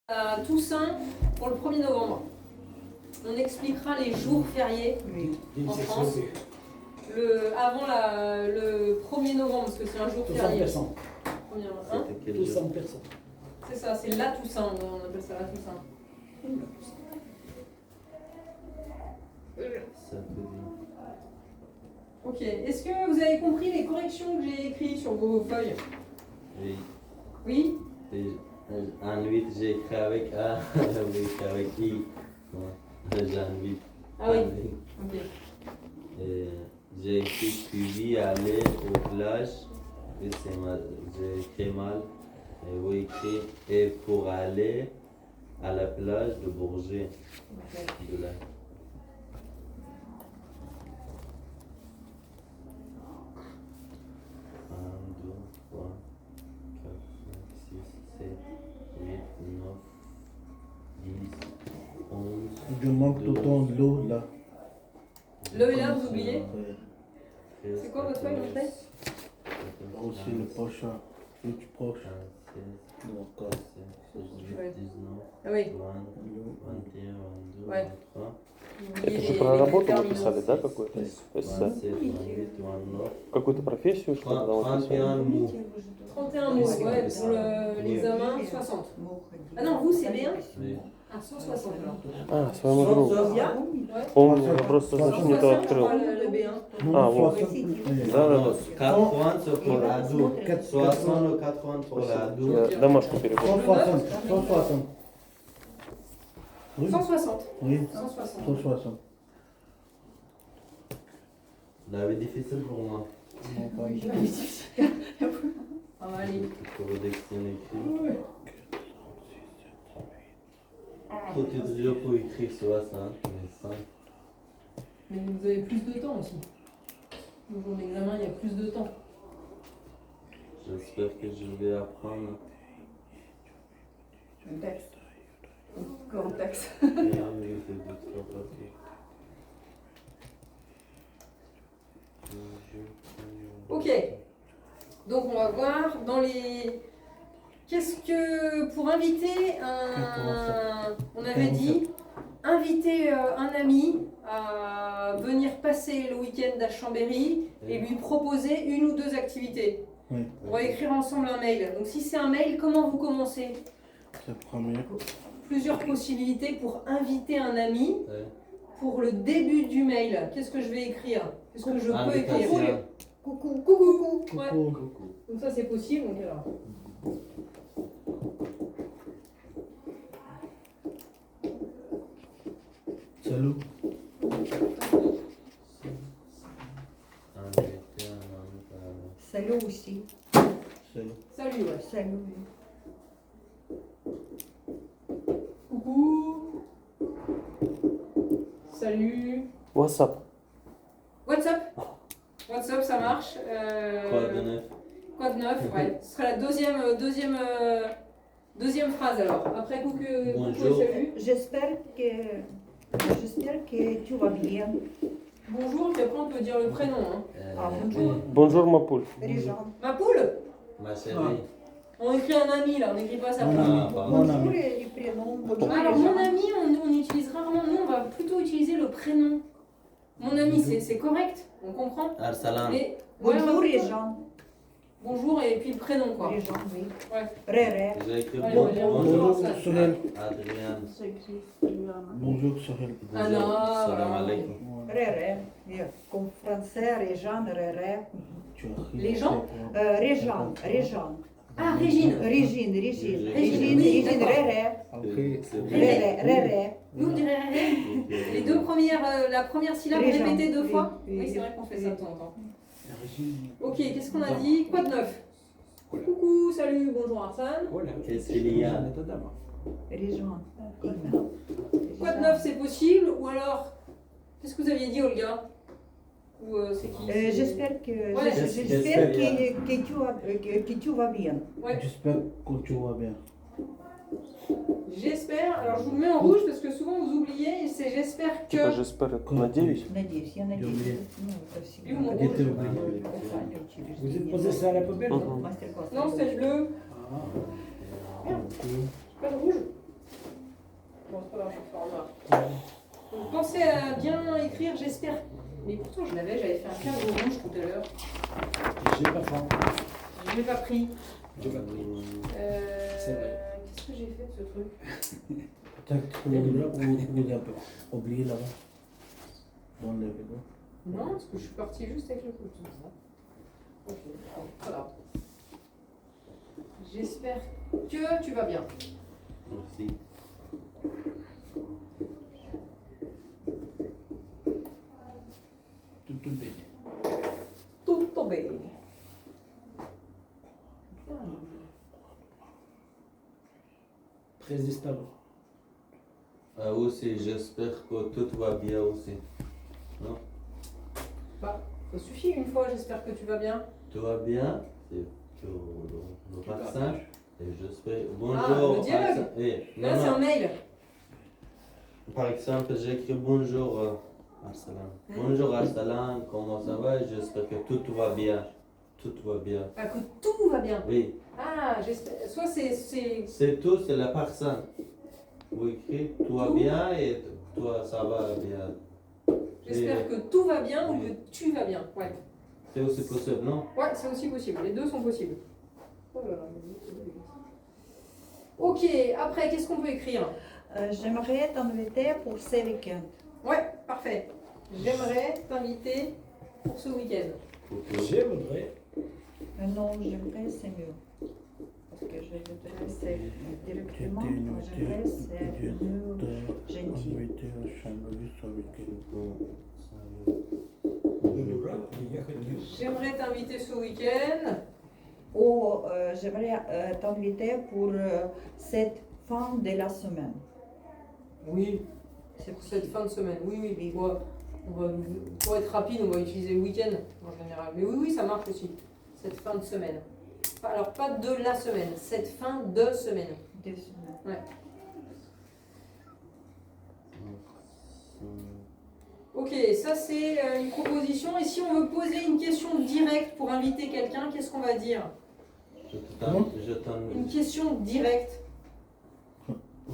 À Toussaint pour le 1er novembre. On expliquera les jours fériés en France. Avant le 1er novembre, parce que c'est un jour férié. Toussaint. Toussaint. C'est ça, c'est la Toussaint, on appelle ça la Toussaint. Ok, est-ce que vous avez compris les corrections que j'ai écrites sur vos feuilles? Oui. Oui? En 8, j'ai écrit avec A, oui, avec I. J'ai un 8. Ah oui. Ok. Et j'ai écrit suivi aller aux plages. Et c'est mal. J'ai écrit mal. Et vous écrit et pour aller à la plage de Bourget. Okay. De là. Je manque tout le temps l'eau là. L'eau est là, vous oubliez? Ouais. C'est quoi votre feuille en fait? Aussi le prochain. Le plus proche. Donc, Ah oui. 21, 22, Ouais. 23. Это же про работу вы писали, да, какой-то? Эссе? 27, 28, 29. Какую-то профессию, что ли, там описывали? 31 mots. 31 mots, ouais, pour l'examen, 60. Ah non, vous c'est bien? Oui. Ah, 160 alors. А, своему другу. Bien? Ouais. Он просто, значит, не то 160 открыл. pour le B1. А, вот. 60. Да, да, да. 80 c'est pour l'ado. 60 ou 80 pour l'ado. Я домашку перевод. 160. 160. Oui. 160. Oui. 160. 160. Vous l'avez difficile pour moi. Non, pas ici. Ah, allez. Pour rédaction écrite. Faut toujours pour écrire 60, mais 5. Mais vous avez plus de temps aussi. Le jour d'examen, il y a plus de temps. J'espère que je vais apprendre. Un texte. Encore un texte. Et je fais deux, trois papiers. Ok. Donc on va voir dans les... Qu'est-ce que... Pour inviter un... On avait dit, inviter un ami à venir passer le week-end à Chambéry et lui proposer une ou deux activités. Oui. On va écrire ensemble un mail. Donc si c'est un mail, comment vous commencez? C'est le premier. Plusieurs possibilités pour inviter un ami. Ouais. Pour le début du mail, qu'est-ce que je vais écrire? Qu'est-ce que je peux écrire? Invitation. Coucou. Coucou. Ouais. Coucou. Donc ça c'est possible. Donc alors. Salut. Inviter un ami par- Salut aussi. Salut. Salut, ouais. Salut. Coucou. Salut. WhatsApp. WhatsApp. WhatsApp, ça marche. Quoi de neuf? Quoi de neuf? Ouais. Ce sera la deuxième phrase alors. Après coucou, Bonjour. et salut. J'espère que tu vas bien. Bonjour, puis après on peut dire le prénom. Hein. Ah, bonjour. oui. Bonjour, Мапуль. Réjean. Ma poule. Ma chérie. On écrit un ami là, on n'écrit pas sa Mon femme. ami. pardon. Mon Bonjour ami. et le prénom. Bonjour. Alors Réjean. mon ami, on utilise rarement. Nous, on va plutôt utiliser le prénom. Mon ami, c'est correct, on comprend. Arsalan. Mais Bonjour ouais, Réjean. bonjour et puis le prénom quoi. Réjean, oui. Ouais. Réré. J'ai écrit Allez, on va dire Bonjour Sohel. Adrien. Bonjour Sohel. Anna, Salam voilà. alaikum. Réré. Bien. Comme français, Réjean, Réré. Tu as ri. Les gens Réjean. Réjean. Ah, Régine. Régine. Régine. Régine. Oui, Régine. d'accord. Réré. Ok. C'est bien. Réré. Réré. Nous, on dirait Réré. Les deux premières, la première syllabe Régent. répétée deux fois. Oui, Oui, oui. c'est vrai qu'on fait ça de temps en temps. Ok, qu'est-ce qu'on a dit? Quoi de neuf? Coucou, salut, bonjour Arsène. Qu'est-ce qu'il y a? Réjean. Quoi de neuf, c'est possible? Ou alors, qu'est-ce que vous aviez dit, Olga? Ou c'est qui? J'espère que, Ouais. j'espère que tu vas bien. Ouais. J'espère que tu vas bien. J'espère, alors je vous le mets en rouge parce que souvent vous oubliez, c'est j'espère Типа, que... j'espère, надеюсь. Надеюсь, я надеюсь. oublié. Ну, это всегда. И ему Где ты rouge. oublié? Специальное учреждение. Vous êtes posé ça à la poubelle? Мгм. Мастер-класс. Non, c'est bleu. Ah. Pas de rouge. je vais faire en noir. Donc pensez à bien écrire, j'espère. Mais pourtant je l'avais, j'avais fait un cadre rouge tout à l'heure. J'ai pas faim. Je l'ai pas pris. J'ai pas pris. C'est vrai. Qu'est-ce que j'ai fait de ce truc? Peut-être que vous avez oublié là-bas. Dans le vélo. Non, parce que je suis partie juste avec le couteau. Ok, voilà. J'espère que tu vas bien. Merci. Tout bene. Tutto bene. Très stable. Aussi, j'espère que tout va bien aussi. Non? Bah, ça suffit une fois, j'espère que tu vas bien. Tout va bien? C'est pour le vaccin. Et j'espère. Ah, Bonjour. le dialogue. Là, c'est un mail. Par exemple, j'écris bonjour Arsalan. Bonjour Arsalan, comment ça va? J'espère que tout va bien. Tout va bien. Ah, que tout va bien. Oui. Ah, j'espère. Soit c'est. C'est tout, c'est la personne. Vous écrivez tout va bien et toi ça va bien. J'espère que tout va bien ou que tu vas bien. Ouais. C'est aussi possible, non? Ouais, c'est aussi possible. Les deux sont possibles. Oh là là. Ok, après, qu'est-ce qu'on peut écrire? J'aimerais t'inviter pour ce week-end. Ouais, parfait. J'aimerais t'inviter pour ce week-end. J'aimerais. Non, j'aimerais, c'est mieux. Parce que je vais te laisser directement. J'aimerais, c'est mieux gentil. Invité à Chambéry ce week-end. J'aimerais t'inviter ce week-end. Ou j'aimerais t'inviter pour cette fin de la semaine. Oui, c'est pour cette fin de semaine. Oui, oui, pour être rapide, on va utiliser le week-end en général. Mais oui, ça marche aussi. Cette fin de semaine. Alors, pas de la semaine, cette fin de semaine. Des semaines. Ouais. Ok, ça c'est une proposition. Et si on veut poser une question directe pour inviter quelqu'un, qu'est-ce qu'on va dire? Une question directe.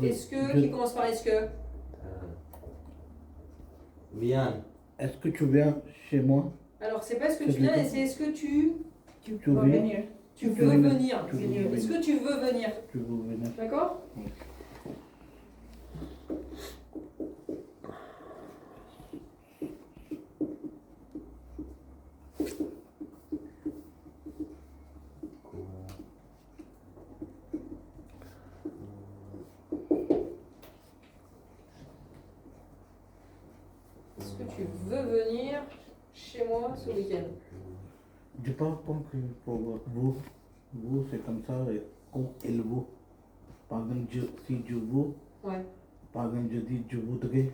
Est-ce que, qui commence par est-ce que? Viens. Est-ce que tu viens chez moi? Alors, c'est pas est-ce que tu viens, c'est est-ce que tu veux venir. veux venir. Tu veux venir. Est-ce que tu veux venir? Tu veux venir? D'accord? Oui. Est-ce que tu veux venir chez moi ce week-end? Je parle pas que pour vous. Vous, c'est comme ça, et comme il vous. Par exemple, si je vous, Ouais. par exemple, je dis je voudrais,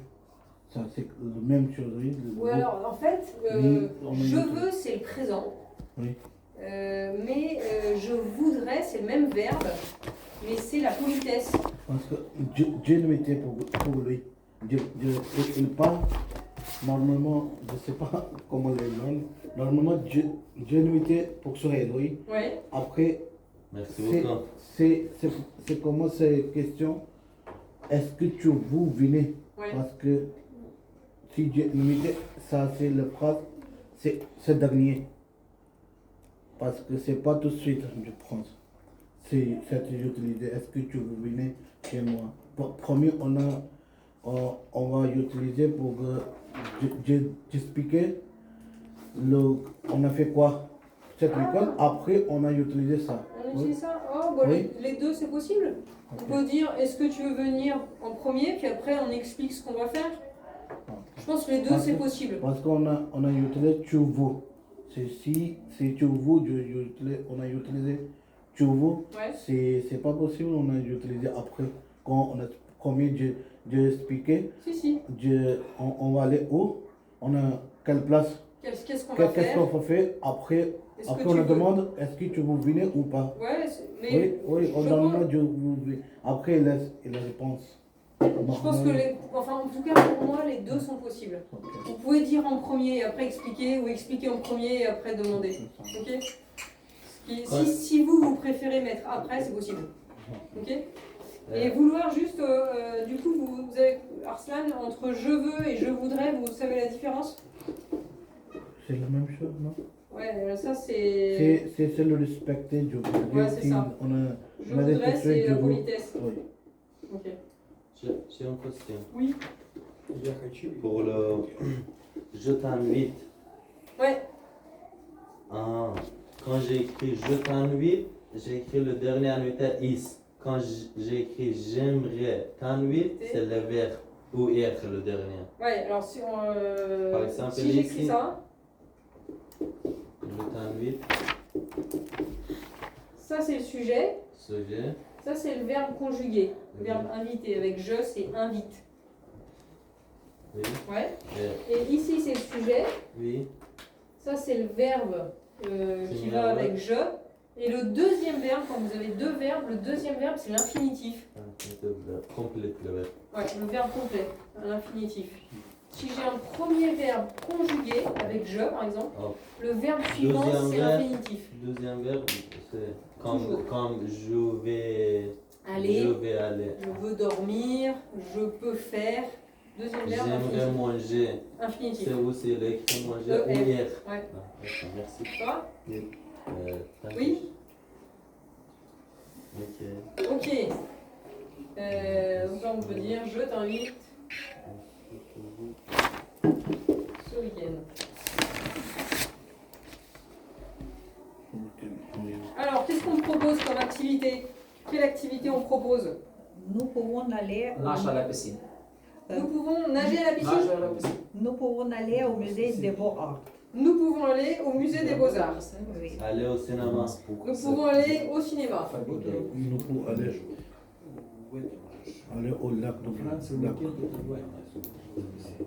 ça c'est la même chose, oui. Ou alors, en fait, Oui, je veux, c'est le présent. Oui. Mais je voudrais, c'est le même verbe, mais c'est la politesse. Parce que je ne m'étais pour lui. Il parle, normalement, je ne sais pas comment les noms, normalement, je ne m'étais pour ce oui. Ouais. Après, Merci beaucoup. c'est comment cette question, est-ce que tu vous venez? Ouais. Parce que si je ne m'étais, ça c'est la phrase, c'est dernier. Parce que c'est pas tout de suite, je pense. C'est utilisé. Est-ce que tu veux venir chez moi? Premier, on va utiliser pour expliquer on a fait quoi cette week-end. Après, on a utilisé ça. On utilise ça? Oh, bon, Oui. les deux, c'est possible. Ok. On peut dire, est-ce que tu veux venir en premier, puis après on explique ce qu'on va faire. Je pense que les deux, c'est possible. Parce qu'on a utilisé tu veux. Si tu veux, on a utilisé tu veux. Ouais. C'est pas possible, on a utilisé après. Quand on a premier, je expliqué. Si. On va aller où? On a quelle place? Qu'est-ce qu'on va Qu'est-ce faire? qu'on va faire? Après, Est-ce après que on tu a veux? demande est-ce que tu veux venir ou pas? Ouais, mais Oui, on je demande je veux. Après, il la réponse. Je pense que enfin en tout cas pour moi les deux sont possibles. Ok. Vous pouvez dire en premier et après expliquer ou expliquer en premier et après demander. Ok? Si vous préférez mettre après, c'est possible. Ok? Et vouloir juste, du coup, vous Arslan, entre je veux et je voudrais, vous savez la différence? C'est la même chose, non? Ouais, ça c'est. C'est le respecter, je voudrais. Ouais, c'est ça. Je on a voudrais, respecté, c'est je la veux. politesse. Oui. Ok. J'ai une question. Oui. Pour le je t'invite. Ouais. Ah, quand j'ai écrit je t'invite, j'ai écrit le dernier invitaire is. Quand j'ai écrit j'aimerais t'invite, c'est le verbe ou être le dernier. Ouais, alors si on. Par exemple, si j'écris ici. ça, Je t'invite, ça c'est le sujet, sujet, ça c'est le verbe conjugué, le verbe inviter. Avec je, c'est invite. oui, Ouais. et Et ici c'est le sujet, oui, ça c'est le verbe qui Qui va vient avec je. Et le deuxième verbe, quand vous avez deux verbes, le deuxième verbe c'est l'infinitif. complète le verbe. Ouais, le verbe complet, l'infinitif. Si j'ai un premier verbe conjugué avec je par exemple, Oh. le verbe suivant Deuxième c'est verbe. l'infinitif. Deuxième verbe, c'est Toujours. comme je vais Aller, aller. je veux dormir, je peux faire. Deuxième verbe J'aimerais infinitif. manger. Infinitif. C'est aussi l'écrit manger E, ou F. hier. Ouais. Ah, d'accord, merci. Ça va? Oui. Oui. Ok. Ok. Donc là on peut dire je t'invite ce week-end. Alors qu'est-ce qu'on propose comme activité? Quelle activité on propose? Nous pouvons aller Nage à la piscine. Nous pouvons nager à la piscine. Nage à la piscine. nous pouvons aller au musée des Beaux-Arts. Nous pouvons aller au musée des Beaux-Arts. Oui. Aller au cinéma. Nous pouvons aller au cinéma. Nous pouvons aller au lac de lac.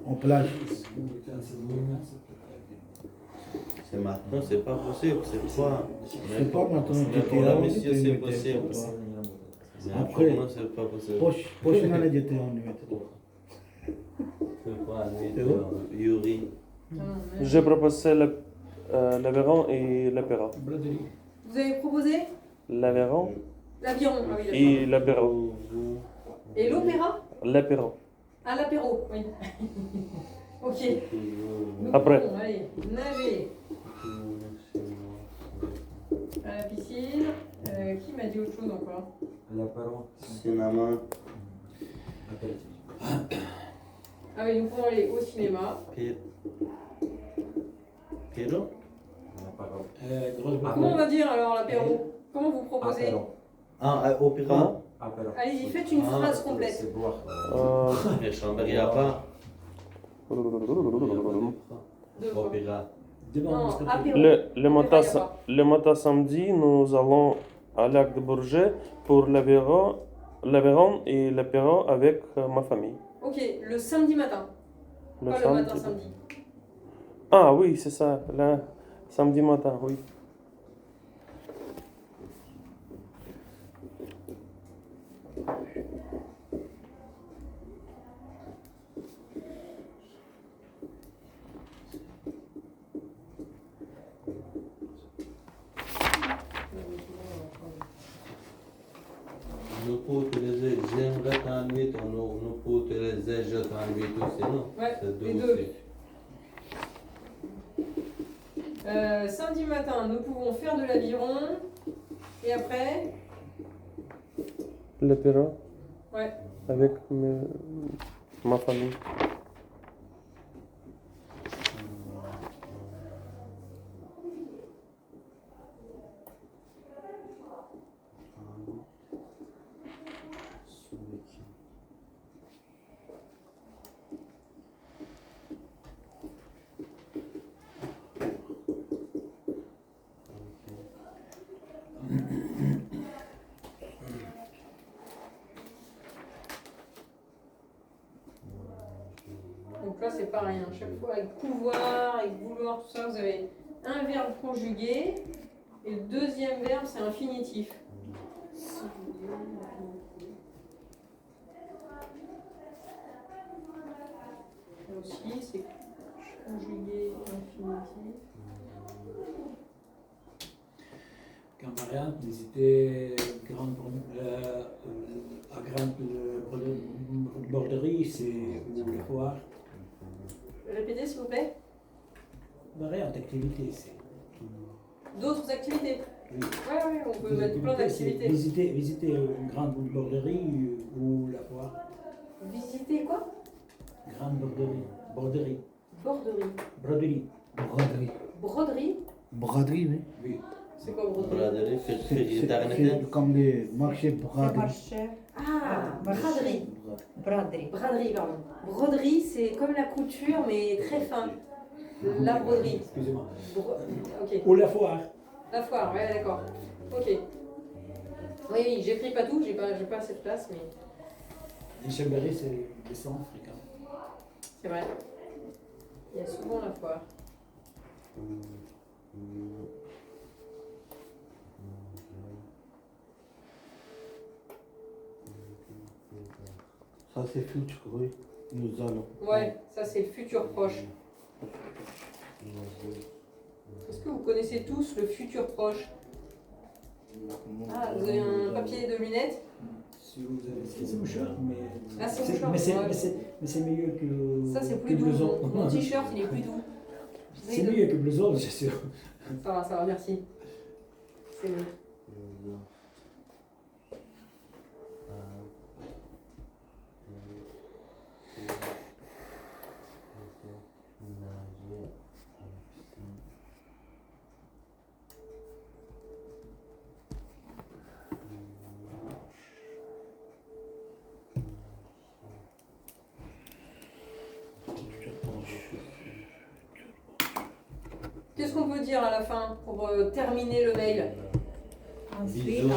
En plage. C'est maintenant, c'est pas possible, c'est pas. C'est pas maintenant. Mais pour la monsieur, c'est possible. Mais Après, pour moi, c'est pas possible. Prochaine année, j'étais en numéro. C'est pas C'est où? Yuri. Je propose l'Aveyron et l'Apéro. Vous avez proposé L'Aveyron l'aviron. Ah oui, et d'accord. l'Apéro. Et l'opéra? L'Apéro. À l'apéro, oui. Ok. Nous Après. pouvons aller nager à la piscine. Qui m'a dit autre chose encore? Cinéma. Ah oui, nous pouvons aller au cinéma. Pero? Comment on va dire alors l'apéro? Comment vous proposez? Ah, opéra. Allez-y, faites une phrase complète. Les chambres, il n'y a pas. Deux fois. Opéra. Non, apéro. Le matin samedi, nous allons à Lac de Bourget pour l'Aveyron et l'Apéro avec ma famille. Ok, le samedi matin. Le Pas le matin samedi. Ah oui, c'est ça, le samedi matin, oui. Nous pouvons utiliser j'aimerais t'inviter, nous pouvons utiliser je t'invite aussi, non? Ouais, C'est les deux deux. aussi. Samedi matin, nous pouvons faire de l'aviron. Et après? L'Apéro Ouais. avec ma famille. Donc là, c'est pareil. Hein. Chaque fois, avec pouvoir, avec vouloir, tout ça, vous avez un verbe conjugué. Et le deuxième verbe, c'est infinitif. Là aussi, c'est conjugué infinitif. Comme variante, n'hésitez à grimper le borderie, c'est ou la foire. Répétez s'il vous plaît. Variante activité, c'est. D'autres activités. Oui. Ouais, on peut Les mettre plein activités, c'est d'activités. visiter une grande borderie ou la foire. Visiter quoi? Grande borderie. Borderie. Borderie. Broderie. Braderie. Broderie. Braderie, oui. Oui. C'est quoi broderie? Braderie, C'est comme les marchés C'est braderie. marché. Ah, braderie. Braderie. Braderie, pardon. Broderie, c'est comme la couture, mais très fin. La broderie. Excusez-moi. Ok. Ou la foire. La foire, ouais, d'accord. Ok. Oui, oui, j'écris pas tout, j'ai pas assez de place, mais Les Chambéry, c'est des sons fréquents. c'est vrai. Il y a souvent la foire. Ça, c'est futur, oui. Nous allons. Ouais, ça c'est le futur proche. Est-ce que vous connaissez tous le futur proche? Ah, vous avez un papier de lunettes? Si vous avez. C'est mouchard, mais. Ah, c'est mouchard, mais ouais. c'est mieux que. Ça c'est que plus doux. blouson. Mon t-shirt il est plus doux. C'est mieux que blouson, c'est sûr. Ça va, merci. C'est mieux. Qu'est-ce qu'on peut dire à la fin pour terminer le mail? Ensuite, Bisous.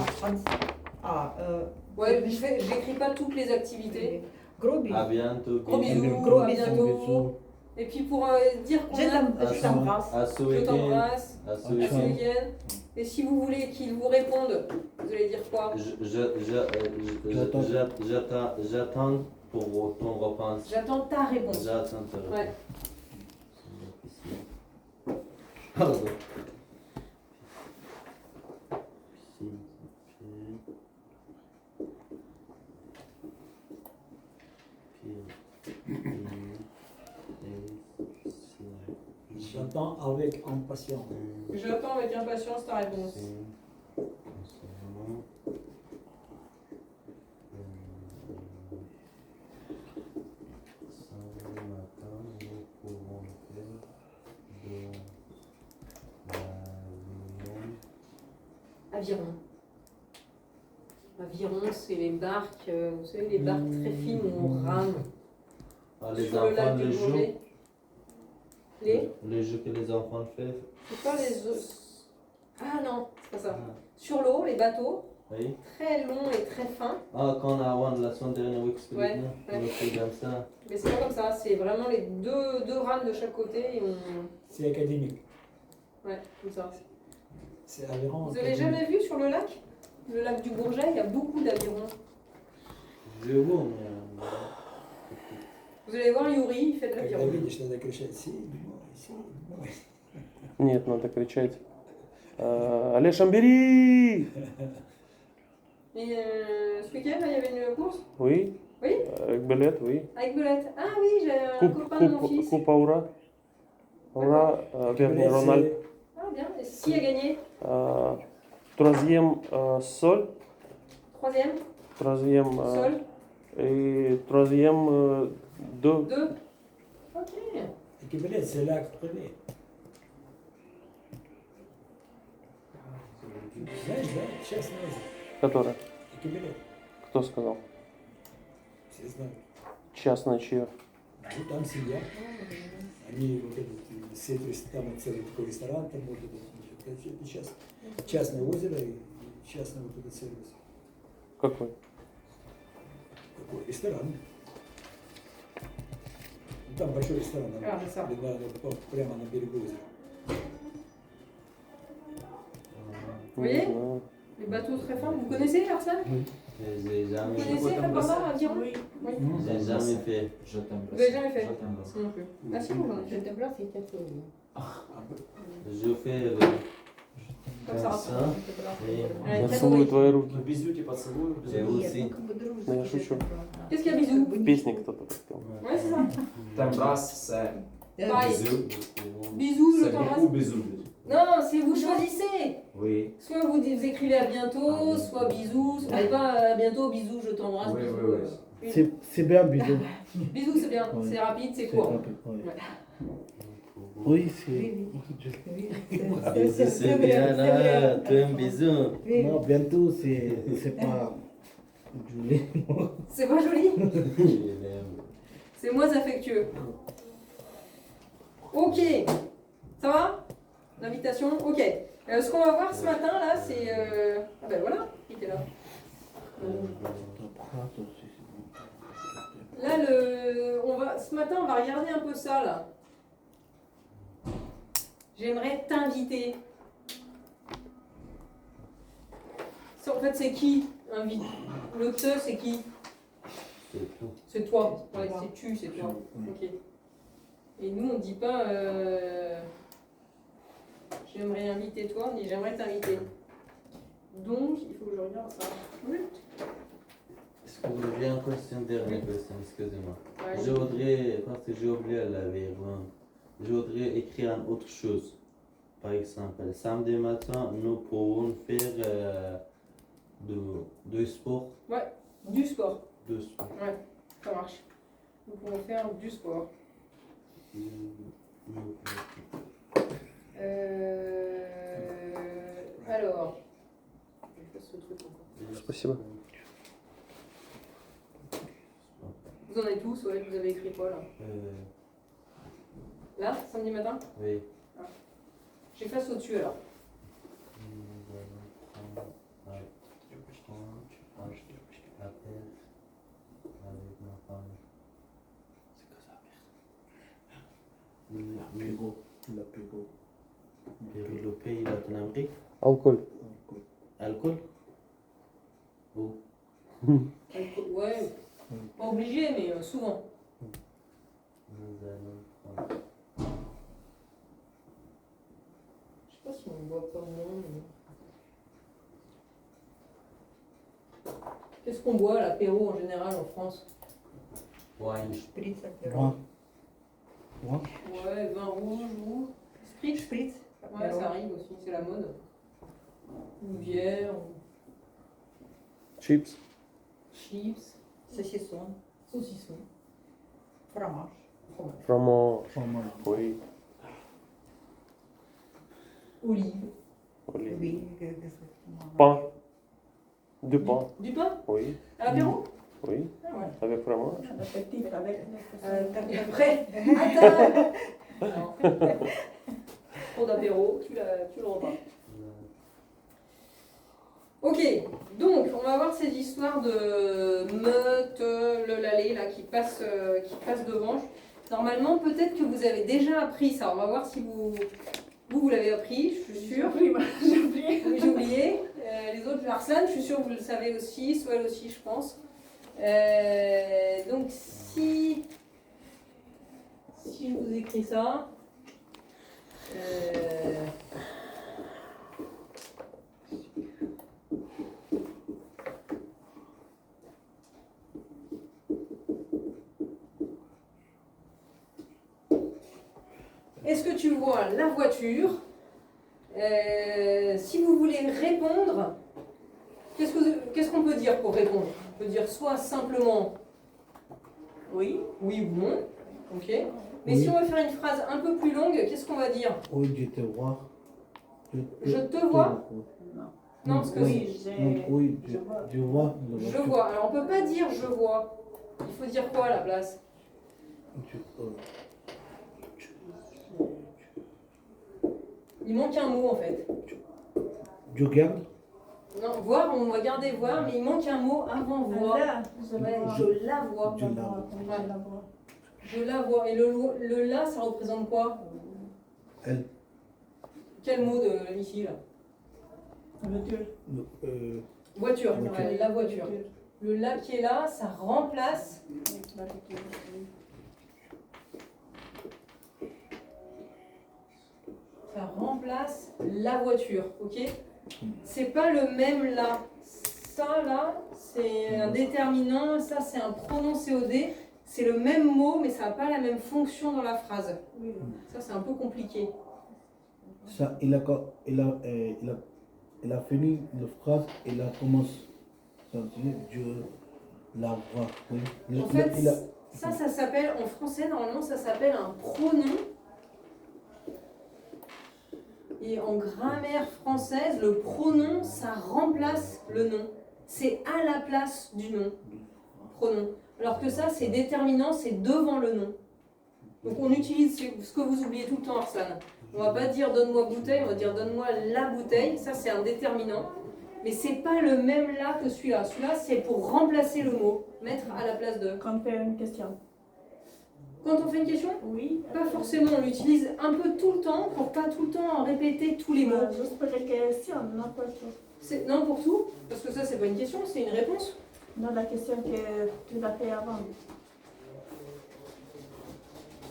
Ouais, j'écris pas toutes les activités. Gros bisous. À bientôt. Gros bisous, Gros à bisous. bientôt. Et puis pour dire qu'on a... Je t'embrasse. À ce Je week-end. t'embrasse. À ce À ce week-end. week-end. Et si vous voulez qu'ils vous répondent, vous allez dire quoi? J'attends pour ton réponse. J'attends ta réponse. J'attends ta réponse. Ouais. Pardon. J'attends avec impatience. J'attends avec impatience ta réponse. Aviron. Aviron, c'est les barques, vous savez, les barques très fines où on rame Ah, les sur le lac enfants, du le jeu. Bourget. Les jeux que les enfants font. C'est pas les os. Ah non, c'est pas ça. Sur l'eau, les bateaux, Oui. très longs et très fins. Ah, quand on a avant la semaine dernière, oui, Ouais, on a fait comme ça. Mais c'est pas comme ça, c'est vraiment les deux rames de chaque côté et on. C'est académique. Ouais, comme ça. C'est Aveyron. Vous avez jamais vu sur le lac du Bourget, il y a beaucoup d'avirons. Je vois, mais. Vous allez voir Yuri, il fait de Когда l'aviron. видишь, надо кричать «Седьмой, седьмой». Нет, надо кричать. Allez Chambéry! Et ce week-end, là, il y avait une course Oui. Oui. Avec Belette, oui. avec Belette. Ah oui, j'ai un copain de mon fils. Coupe Aura. Aura avec Mais Ronald. Ah bien, et qui a gagné? Troisième Sol. Troisième, Troisième. Sol, Et troisième 2. 2. Ok. c'est Кибелет, c'est l'acte premier. Знаешь, да? Честно. Которая? Кибелет. Кто сказал? Все знают. Частная чья? Ну, там семья. Они вот этот, там вот целый такой ресторан, там вот это сейчас частное озеро и частный вот этот сервис. Какой? Какой? Ресторан. Ну, там большой ресторан, Ah, c'est ça. прямо на берегу озера. Vous voyez? Не знаю. Les bateaux très fins. Vous connaissez Arsène? J'ai Vous jamais, connaissez Rapama, Aviron? Oui. j'ai jamais fait. Je t'embrasse. Vous n'avez jamais fait? Je t'embrasse. Non plus. Ah si, vous en avez fait. Je fais. Comme ça. Ça. Et Ouais, Поцелуй твои руки. Бизюки поцелую. Et aussi. Ну, как бы дружески Ну, я шучу. же, Qu'est-ce qu'il y a, bisous? В песне кто-то подпел. Ouais, c'est ça. T'embrasses, c'est Pareil. bisous. Bisous, je C'est t'embrasse. beaucoup bisous. Non, c'est vous choisissez. Oui, Soit vous écrivez à bientôt, soit bisous. Mais pas à bientôt, bisous, je t'embrasse. oui, bisous, oui, oui. C'est bien, bisous. Bisous, c'est bien. Ouais. C'est rapide, c'est C'est court. rapide, ouais. Ouais. Oui, Oui, c'est. oui, Bisous, c'est bien là. Tu aimes bisous? Oui. Non, bientôt, c'est pas. Joli. C'est pas joli? Je l'aime. C'est moins affectueux. Ok. Ça va? L'invitation? Ok. Ce qu'on va voir ce matin, là, c'est... Ah ben voilà, il était là. Là, ce matin, on va regarder un peu ça, là. J'aimerais t'inviter. Ça, en fait, c'est qui invite? Le te, c'est qui? C'est tout. C'est toi. Ouais, c'est tu, c'est toi. Ok. Et nous, on ne dit pas j'aimerais inviter toi, on dit j'aimerais t'inviter. Donc, il faut que je regarde ça. Oui. Est-ce que j'ai encore une dernière question, excusez-moi. Ouais. Je voudrais, parce que j'ai oublié la verbe, je voudrais écrire une autre chose. Par exemple, samedi matin, nous pouvons faire de sport. Du sport. De sport. Ouais, ça marche. Nous pouvons faire du sport. Alors, je fasse ce truc encore. Спасибо. Vous en êtes tous, ouais, vous avez écrit quoi là? Là, samedi matin? Oui. J'efface au-dessus alors. Nous allons prendre un appel avec ma femme. L'apéro. L'apéro. Le pays latino-américain. Алкоголь. Alcool? Où? Ouais, pas obligé, mais souvent. Nous allons prendre. Je sais pas si on boit pas moins. Mais... Qu'est-ce qu'on boit à l'apéro en général en France? Wine. Шприц, Moi. Moi. Ouais, vin rouge ou spritz. Шприц. Ouais, ça arrive aussi, c'est la mode. Ou bière, ou Чипс. chips, Saucisson. saucisson, Fromage. fromage, Фромаж. Fromage. Oui. olive. Olive. Oui, exactement. Pain. Du pain. Du pain Oui. à l'apéro? Oui. Ah ouais. Avec fromage. Et après, à table. Non. Pour d'apéro, tu le repas. Ok, donc on va voir ces histoires de meute, le lalé là qui passe devant. Normalement, peut-être que vous avez déjà appris ça. On va voir si vous l'avez appris, je suis sûre. J'ai oublié. Oui, j'ai oublié. Les autres, Arsène, je suis sûre que vous le savez aussi, Swell aussi, je pense. Donc si je vous écris ça, est-ce que tu vois la voiture? Si vous voulez répondre, qu'est-ce qu'on peut dire pour répondre? On peut dire soit simplement oui ou non, ok. Mais Oui. si on veut faire une phrase un peu plus longue, qu'est-ce qu'on va dire? Oui, je te vois. Je te vois? Non, parce que oui, non, oui, je vois. je vois. Alors on peut pas dire je vois. Il faut dire quoi à la place? Il manque un mot en fait. Je garde. Non, voir, on va garder voir, mais il manque un mot avant voir. Là, Ouais, je la vois. Je la vois. Je la vois. Et le là, ça représente quoi? Elle. Quel mot de ici là? Voiture. Voiture. Voiture. Ouais, la voiture. Le là qui est là, ça remplace. Ça remplace la voiture, ok? C'est pas le même là. Ça là, c'est un déterminant, ça c'est un pronom COD. C'est le même mot, mais ça n'a pas la même fonction dans la phrase. Ça c'est un peu compliqué. Ça, il a fini la phrase, il a commencé. Ça veut dire Dieu la voix. Oui. En fait, ça s'appelle, en français, normalement, ça s'appelle un pronom. Et en grammaire française, le pronom, ça remplace le nom. C'est à la place du nom. Pronom. Alors que ça, c'est déterminant, c'est devant le nom. Donc on utilise ce que vous oubliez tout le temps, Arslan. On va pas dire donne-moi bouteille, on va dire donne-moi la bouteille. Ça, c'est un déterminant. Mais c'est pas le même là que celui-là. Celui-là, c'est pour remplacer le mot, mettre à la place de. Quand on fait une question. Quand on fait une question, Oui. pas forcément. On l'utilise un peu tout le temps pour pas tout le temps répéter tous les mots. Juste pour les questions, non pour tout. Non, pour tout, parce que ça, c'est pas une question, c'est une réponse. Non, la question que tu as fait avant.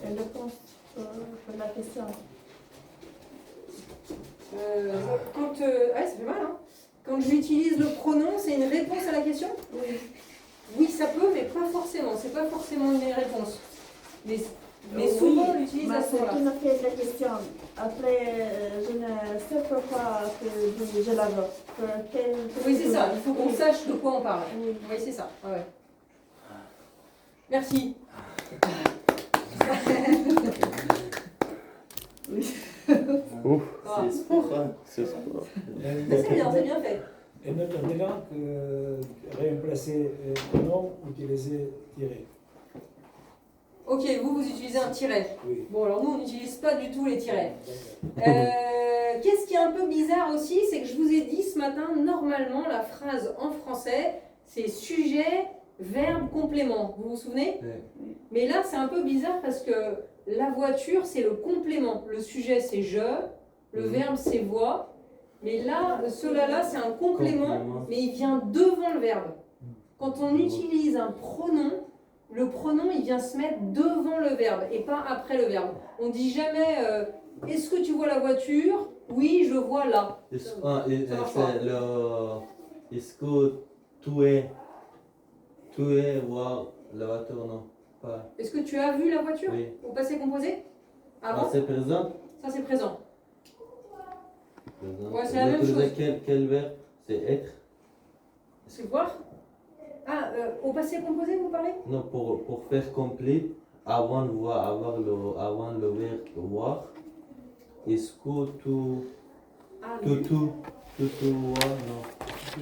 Une réponse pour la question. Ouais, ça fait mal, hein. Quand j'utilise le pronom, c'est une réponse à la question? Oui. Oui, ça peut, mais pas forcément. C'est pas forcément une réponse. Mais souvent, on l'utilise à ce moment-là. Tu m'as fait la question. Après, je ne sais pas pourquoi que je la veux. Oui, c'est ça. Il faut qu'on sache de quoi on parle. Oui. Oui, c'est ça. Ouais. Merci. Ouf, Ah. C'est sport, hein. c'est sport. Mais c'est bien fait. Et maintenant, remplacer nom, utiliser tiret. Ok, vous utilisez un tiret. Oui. Bon, alors nous, on n'utilise pas du tout les tirets. Qu'est-ce qui est un peu bizarre aussi, c'est que je vous ai dit ce matin, normalement, la phrase en français, c'est sujet, verbe, complément. Vous vous souvenez? Oui. Mais là, c'est un peu bizarre parce que la voiture, c'est le complément. Le sujet, c'est je. Le verbe, c'est vois. Mais là, cela-là, c'est un complément, mais il vient devant le verbe. Quand on utilise un pronom, le pronom, il vient se mettre devant le verbe et pas après le verbe. On dit jamais est-ce que tu vois la voiture? Oui, je vois là. Est-ce que tu es voir la voiture? Non, pas. Est-ce que tu as vu la voiture? Oui. Au passé composé? Avant? Ah, c'est présent? Ça, c'est présent. Présent. Ouais, c'est la même chose. Quel verbe? C'est être? C'est voir? Ah, au passé composé, vous parlez? Non, pour faire complet, avant de voir, avant le verbe voir, est-ce que tu Ah, vois? Non. Tu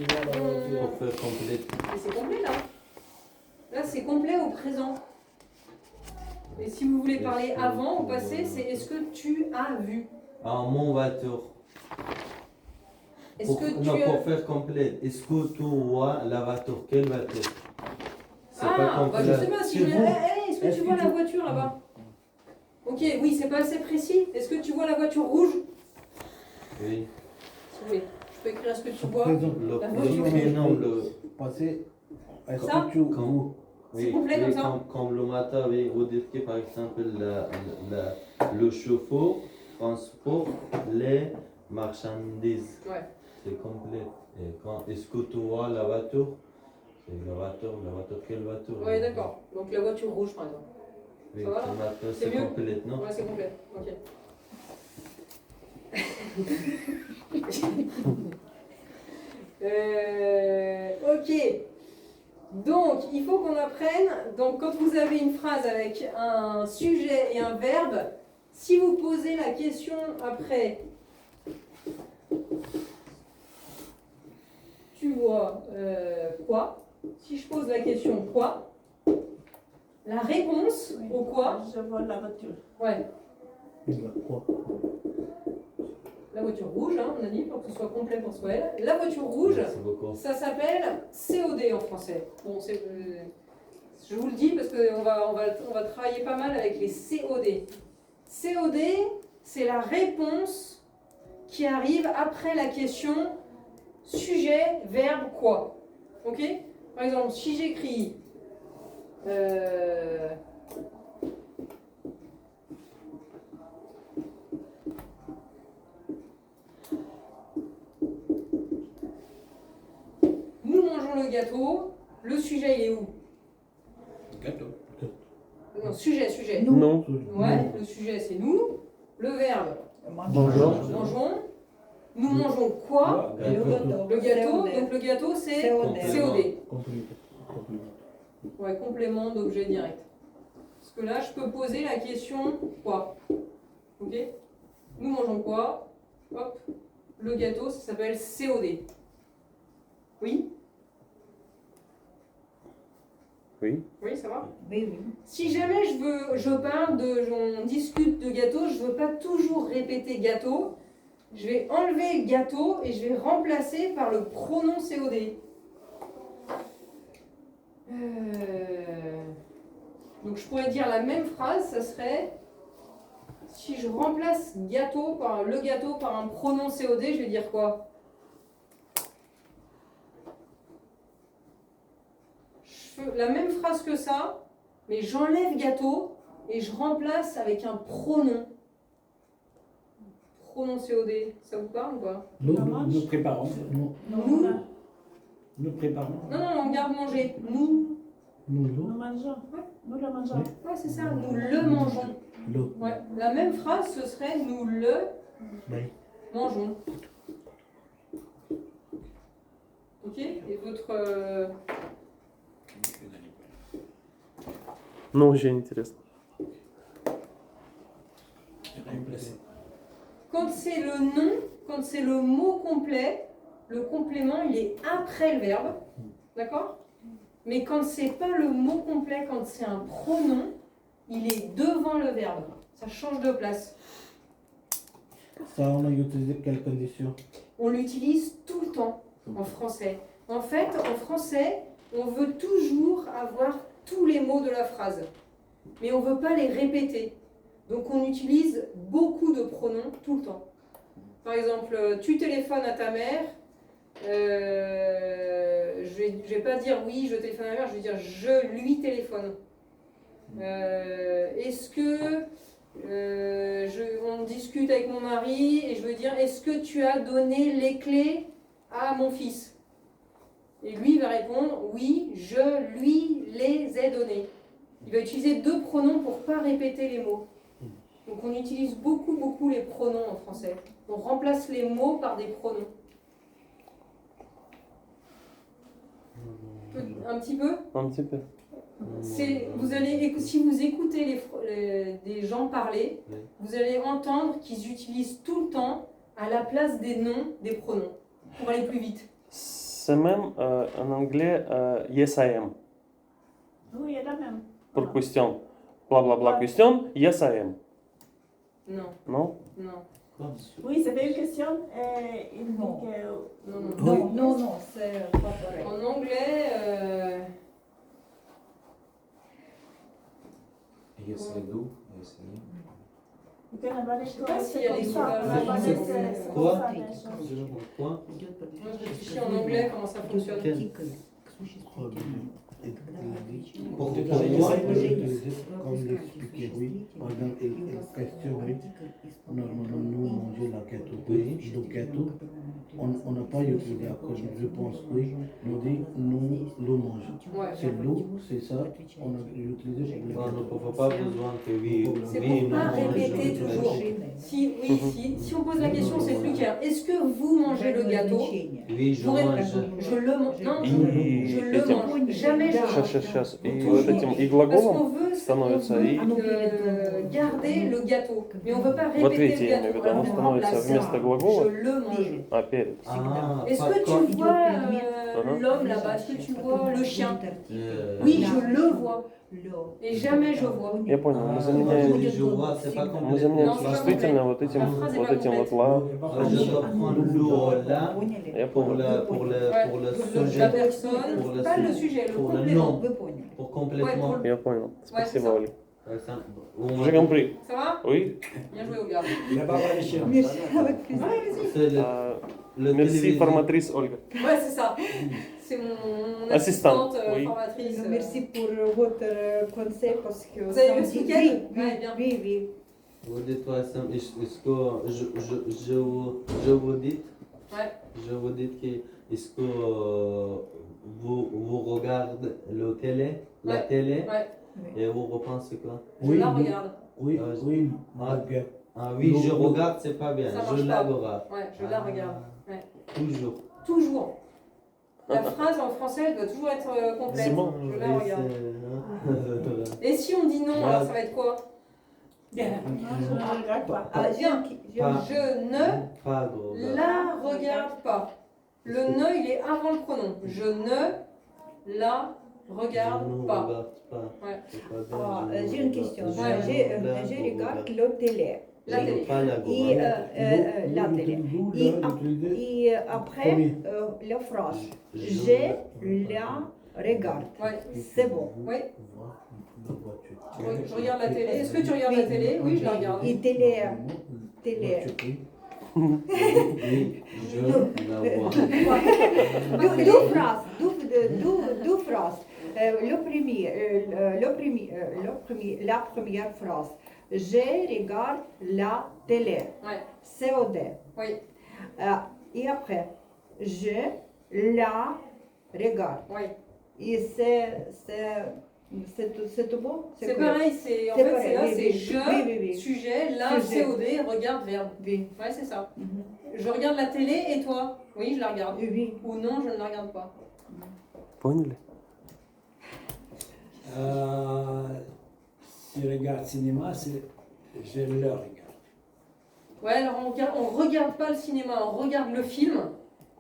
vois la voiture. Pour faire complet. mais c'est complet là. Là, c'est complet au présent. Et si vous voulez parler avant, au passé, c'est est-ce que tu as vu? Ah, mon voiture. Est-ce que tu Non, as... pour faire complet, est-ce que tu vois la voiture? Quelle voiture? C'est pas Ah, bah complet. je sais pas, si je... est-ce que tu vois la voiture là-bas? Ok, oui, c'est pas assez précis. Est-ce que tu vois la voiture rouge? Oui. Si vous voulez, je peux écrire ce que tu vois. Présent. Le La voiture. prénom, Passé. Est-ce Ça que tu Comme- C'est oui, complet oui, comme ça? comme le matin, oui, vous dites que par exemple le chauffeur transporte les marchandises. Ouais. C'est complet. Et est-ce que tu vois la voiture? C'est la voiture, quelle voiture? Ouais, d'accord. Donc la voiture rouge par exemple. Oui, Ça va, là ce matin, C'est c'est mieux complet, non? Ouais, c'est complet. Ok. Ok. Donc, il faut qu'on apprenne. Donc, quand vous avez une phrase avec un sujet et un verbe, si vous posez la question après, tu vois quoi? Si je pose la question quoi, la réponse Oui. au quoi? Je vois la voiture. Ouais. Il va quoi? La voiture rouge, hein, on a dit, pour que ce soit complet pour Swael. La voiture rouge, Merci beaucoup. ça s'appelle COD en français. Bon, je vous le dis parce qu'on va travailler pas mal avec les COD. COD, c'est la réponse qui arrive après la question sujet, verbe, quoi. Ok? Par exemple, si j'écris gâteau. Le sujet, il est où? Gâteau. Non, sujet. Non. Ouais, le sujet, c'est nous. Le verbe, Bonjour. mangeons. Nous mangeons quoi? Le gâteau. Le gâteau. COD. Donc le gâteau, c'est COD. COD. Complément. Ouais, complément d'objet direct. Parce que là, je peux poser la question quoi? Ok? Nous mangeons quoi? Hop. Le gâteau, ça s'appelle COD. Oui? Oui. Oui, ça va? Oui. Si jamais on discute de gâteau, je veux pas toujours répéter gâteau. Je vais enlever gâteau et je vais remplacer par le pronom COD. Donc je pourrais dire la même phrase, ça serait si je remplace gâteau par un pronom COD, je vais dire quoi? Je fais la même phrase que ça, mais j'enlève gâteau et je remplace avec un pronom. Pronom COD, ça vous parle ou pas? Nous préparons. Nous préparons. Non, on garde manger. Nous. Nous mangeons. Nous le mangeons. Ouais, c'est ça, nous le mangeons. Ouais. La même phrase, ce serait nous le mangeons. Ok? Et votre. Non, j'ai intéressant. Quand c'est le nom, quand c'est le mot complet, le complément il est après le verbe. D'accord? Mais quand c'est pas le mot complet, quand c'est un pronom, il est devant le verbe. Ça change de place. Ça, on a utilisé quelles conditions? On l'utilise tout le temps en français. En fait, en français, on veut toujours avoir tous les mots de la phrase. Mais on ne veut pas les répéter. Donc on utilise beaucoup de pronoms tout le temps. Par exemple, tu téléphones à ta mère. Je vais pas dire oui, je téléphone à ma mère, je vais dire je lui téléphone. Est-ce que on discute avec mon mari et je veux dire est-ce que tu as donné les clés à mon fils? Et lui il va répondre oui, je lui les ai données. Il va utiliser deux pronoms pour pas répéter les mots. Donc on utilise beaucoup les pronoms en français. On remplace les mots par des pronoms. Un petit peu? Un petit peu. Si vous écoutez des gens parler, vous allez entendre qu'ils utilisent tout le temps à la place des noms des pronoms pour aller plus vite. C'est même en anglais yes I am. Oui, il y a la même. Pour question. Bla bla bla question, yes I am. Non. Non? Non. Oui, ça fait une question. Il dit Non. que... Non, c'est pas pareil. En anglais, Yes, I do. Yes, I am. Je sais pas s'il y a des Quoi? Quoi? moi je réfléchis en anglais comment ça fonctionne. Pour Comme l'expliquer, oui. Par exemple, question, oui. Normalement, nous manger la gâteau, oui. Le gâteau, on n'a pas utilisé à cause, je pense, oui. Nous dit, nous le mangeons. Ouais. C'est l'eau, c'est ça. On a utilisé pour le On gâteau. n'a pas besoin que oui. C'est Oui, pour pas non, répéter je- toujours. Si on pose la question, c'est plus clair. Est-ce que vous mangez le gâteau? Oui, je Vous répondez, mange. je le mange. Non, И je le этим- mange. Jamais je mange. Сейчас. И Toujours. вот этим и Parce глаголом qu'on veut, становится on veut, и garder le gâteau. Mais on ne veut pas в répéter ответе, le я имею в gâteau. виду, Alors, оно on становится remplace. вместо Je глагола le mange. опять. Ah, Est-ce pas que tu comme- vois Mhm. l'homme là-bas? Est-ce que tu vois le chien? Euh, Oui, je le vois. Et jamais je vois. Я понял, мы Ah, заменяем, oui, je vois, c'est pas мы complètement. заменяем Non, c'est pas существительное вот La этим phrase est вот pas этим вот complète. ла. Je dois prendre l'eau là Я pour понял. le La sujet, personne, pour le pas le sujet, sujet, le pour le complément. nom, Вы поняли. pour complètement. Я понял. Спасибо, ça. Оля. Par exemple, J'ai compris. Ça va? Oui. Bien joué, Olga. La barbe à l'échelle. Merci, avec plaisir. Ouais, vas-y. c'est le Merci, téléviseur. formatrice Olga. Ouais, c'est ça. C'est mon Assistante, assistante oui. formatrice. Merci pour votre conseil parce que... Vous avez vu ce Oui, week-end? oui, Ouais, bien. oui. Vous dites-moi ça, est-ce que je vous dis est-ce que vous regardez la télé, Ouais. et vous repensez quoi? Je la regarde. Oui, Ah, oui, ah. bien. Ah oui, je regarde, c'est pas bien. Ça Je marche la pas. regarde. Ouais, je la regarde. Ouais. Toujours. Toujours. La phrase en français elle doit toujours être complète. C'est bon. Je la regarde. Et si on dit non, Ouais. alors ça va être quoi? Non, je ne regarde pas. Ah, viens. Pas- Je ne Pas gros. la regarde pas. Le ne, il est avant le pronom. Je ne la regarde Je ne pas. regarde pas. Ouais. C'est pas bien, Ah, je ne j'ai une regarde question. pas. Ouais. Je regarde la télé. La Je n'ai télé. pas la Et, gomme. la télé. Et après, Premier. la phrase. Je Je la regarde. Ouais. C'est bon. Oui. La voiture. Je regarde la télé. Est-ce que tu regardes la télé? Oui, je la regarde. Et télé. Télé. Oui, je la vois. Deux phrases. Deux phrases. La première phrase. Je regarde la télé. Ouais. COD. Oui. Et après, je la regarde. Oui. Et c'est tout bon? C'est pareil. C'est en C'est fait pareil, c'est là, oui, c'est oui. je, Oui. sujet, là, Sujet. COD, regarde, verbe. Oui. Ouais, c'est ça. Mhm. Je regarde la télé et toi? Oui, je la regarde. Oui. Ou non, je ne la regarde pas. Поняли? Si je regarde cinéma, c'est je le regarde. Ouais, alors on regarde pas le cinéma, on regarde le film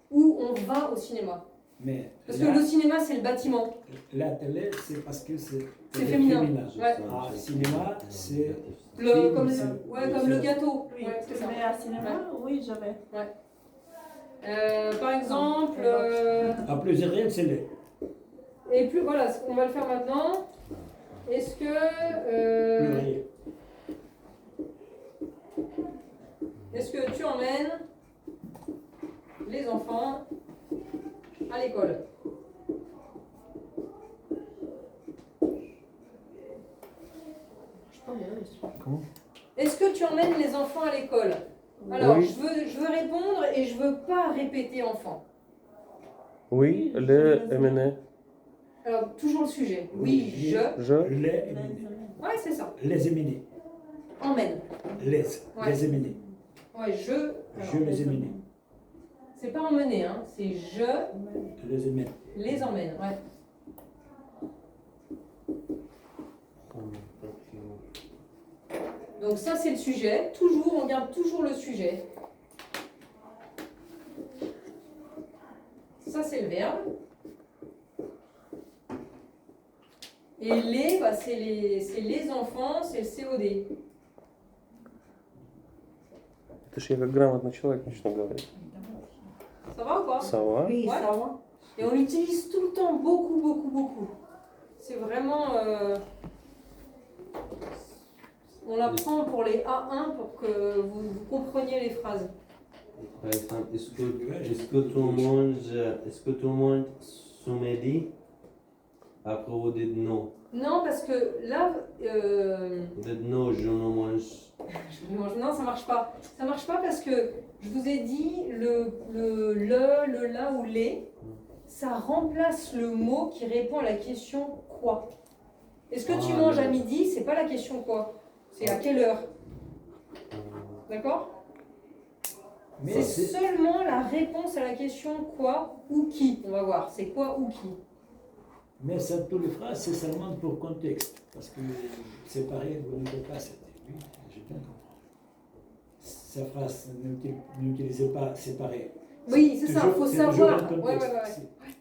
ou on va au cinéma. Mais Parce que là, le cinéma, c'est le bâtiment. la télé, c'est parce que c'est féminin. Ouais. Ah, cinéma, c'est Le, Film, comme, c'est- ouais, comme le gâteau. Oui, Ouais, c'est ça. mais à cinéma, oui, je vais. Par exemple, à plusieurs, c'est le. et plus voilà, on va le faire maintenant. Est-ce que Pluriel. est-ce que tu emmènes les enfants à l'école? Comment? Est-ce que tu emmènes les enfants à l'école? Alors, Oui. je veux répondre et je veux pas répéter enfant. Oui, le MNE. Alors, toujours le sujet. Oui, je. Les, Ouais, c'est ça. les éminés. Emmène. Les Ouais. éminés. Ouais, je. Alors, Je les éminés. c'est pas emmener, hein. C'est je Les éminés. les emmène. Ouais. Donc ça, c'est le sujet. Toujours, on garde toujours le sujet. Ça, c'est le verbe. Et les, bah, c'est les enfants, c'est le COD. Это ж я как грамотный человек начну говорить. Ça va ou pas? Сова. Oui, Ouais. ça va. Et on l'utilise tout le temps, beaucoup, beaucoup, beaucoup. C'est vraiment... on l'apprend pour les A1 pour que vous compreniez les phrases. Par exemple, est-ce que tout le monde se médit après vous dites non? Non, parce que là... Vous dites non, je ne mange. non, ça marche pas. Ça marche pas parce que je vous ai dit le la ou les, ça remplace le mot qui répond à la question quoi. Est-ce que tu Ah, manges à le- midi? C'est pas la question quoi. C'est à quelle heure. D'accord? Mais C'est c'est seulement la réponse à la question quoi ou qui. On va voir. C'est quoi ou qui. mais ça, toutes les phrases, c'est seulement pour contexte. Parce que c'est pareil, vous ne pouvez pas cette oui, j'ai bien compris. Sa phrase, n'utilisez pas séparé. Oui, c'est ça. Toujours- Faut c'est savoir. toujours un Ouais, contexte. ouais, ouais.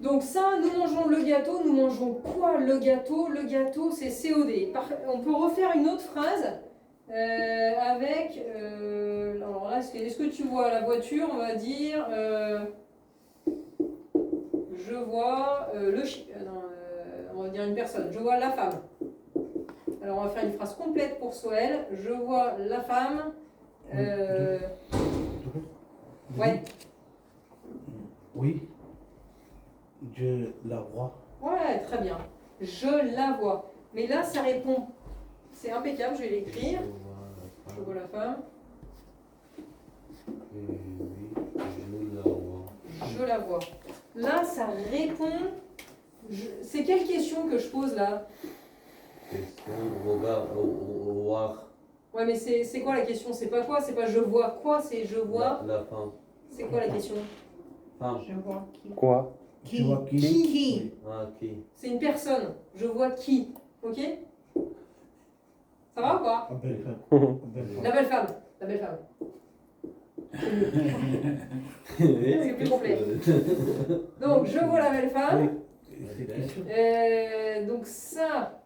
Donc ça, nous mangeons le gâteau, nous mangeons quoi le gâteau? Le gâteau, c'est COD. On peut refaire une autre phrase avec... alors là, est-ce que tu vois la voiture? On va dire... je vois on va dire une personne. Je vois la femme. Alors on va faire une phrase complète pour Soël. Je vois la femme... ouais. Oui, je la vois. Ouais, très bien. Je la vois. Mais là, ça répond. C'est impeccable, je vais l'écrire. Je vois la femme. Oui. Je la vois. Là, ça répond. C'est quelle question que je pose là? Question, voir. Ouais, mais c'est quoi la question? C'est pas quoi? C'est pas je vois quoi? C'est je vois. La femme. C'est quoi la question? Femme. Je vois qui. Quoi? Tu vois qui? Qui? Ah, qui? C'est une personne. Je vois qui? Ok? Ça va ou pas? La belle femme. La belle femme. La belle femme. C'est plus complet. Donc, je vois la belle femme. C'est question. Donc ça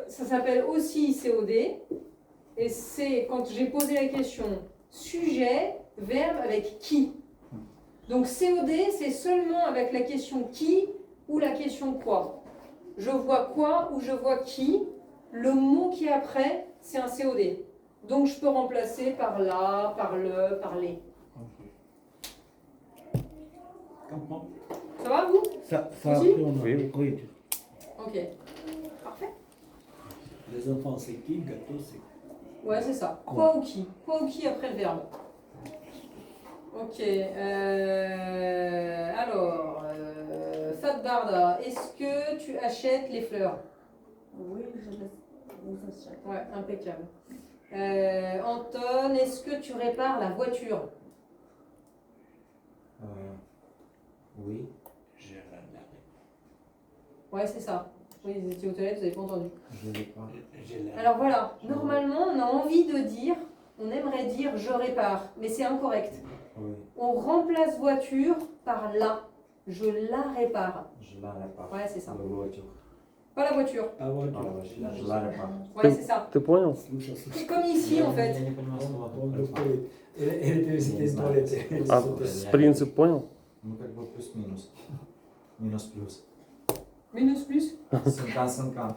s'appelle aussi COD. Et c'est quand j'ai posé la question sujet, verbe avec qui. Donc COD, c'est seulement avec la question qui ou la question quoi. Je vois quoi ou je vois qui. Le mot qui est après, c'est un COD. Donc je peux remplacer par la, par le, par les. Comprends? Ça va vous? Ça Aussi? après, on a Oui. oui. Ok. Parfait. Les enfants, c'est qui? Le gâteau, c'est Ouais, c'est ça. Quoi ou qui? Quoi ou qui après le verbe. Ok. Alors, Fat Barda, est-ce que tu achètes les fleurs? Oui, je les achète. Ouais, impeccable. Anton, est-ce que tu répares la voiture? Oui. j'ai la Ouais, c'est ça. Oui, vous étiez aux toilettes, vous n'avez pas entendu. Je l'ai pas. j'ai la Alors voilà, normalement, on a envie de dire, on aimerait dire je répare, mais c'est incorrect. Oui. On remplace voiture par la. Je la répare. Je la répare. Ouais, c'est ça. La voiture. Pas la voiture. Ah ouais, Ah, je la répare. Ouais, c'est ça. Ты понял? Слушай, слушай. C'est comme ici en fait. Я не понимаю слова. Он такой, elle était Не в знаю. туалете. А принцип понял? Ну, как бы плюс-минус. Минус-плюс. Minus plus. 50-50.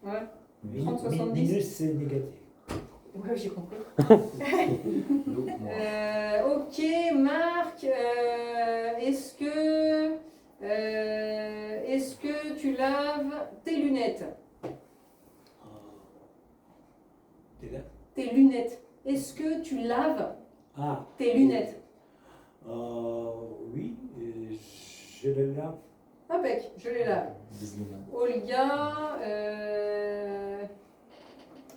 Ouais. Min- 30-70. Minus, c'est négatif. Ouais, j'ai compris. Look, moi. Ok, Marc, est-ce que tu laves tes lunettes? T'es là? Tes lunettes. Est-ce que tu laves Ah, tes lunettes? oui, je le lave. Impec, je les lave. Bizlina. Olga,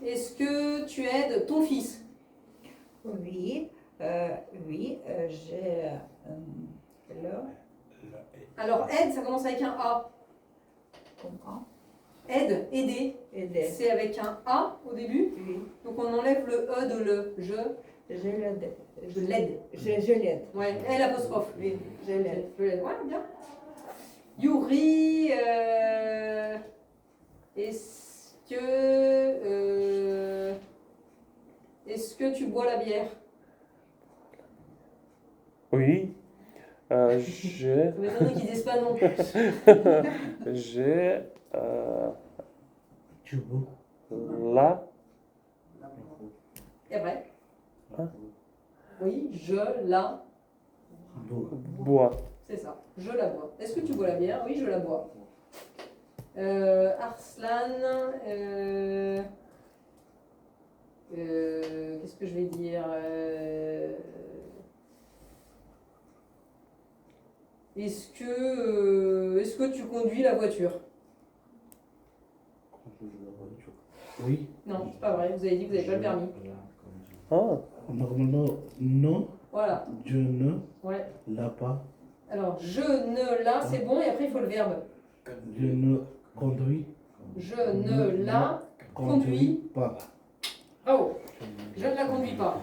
est-ce que tu aides ton fils? Oui, j'ai là, Alors, aide, ça commence avec un A. comment Aide, aider, aider. c'est avec un A au début. Oui, Donc on enlève le E de le. je l'aide. Je l'aide. Je l'aide. Ouais, L apostrophe. Oui, Je l'aide. je l'aide. Ouais, bien. Yuri, est-ce que tu bois la bière? Oui. Ça m'étonnerait qu'ils disent pas non. J'ai Tu vois. la Et après? Hein? Oui, je la. bois. C'est ça, je la bois. Est-ce que tu bois la bière? Oui, je la bois. Arslan, qu'est-ce que je vais dire? Est-ce que tu conduis la voiture? Oui. Non, c'est pas vrai, vous avez dit que vous n'avez pas le permis. Ah, Normalement, non, Voilà, je ne ouais. l'ai pas. Alors, je ne la, c'est bon, et après il faut le verbe. Je ne conduis. Je ne la conduis. pas. Bravo. Je ne la conduis pas.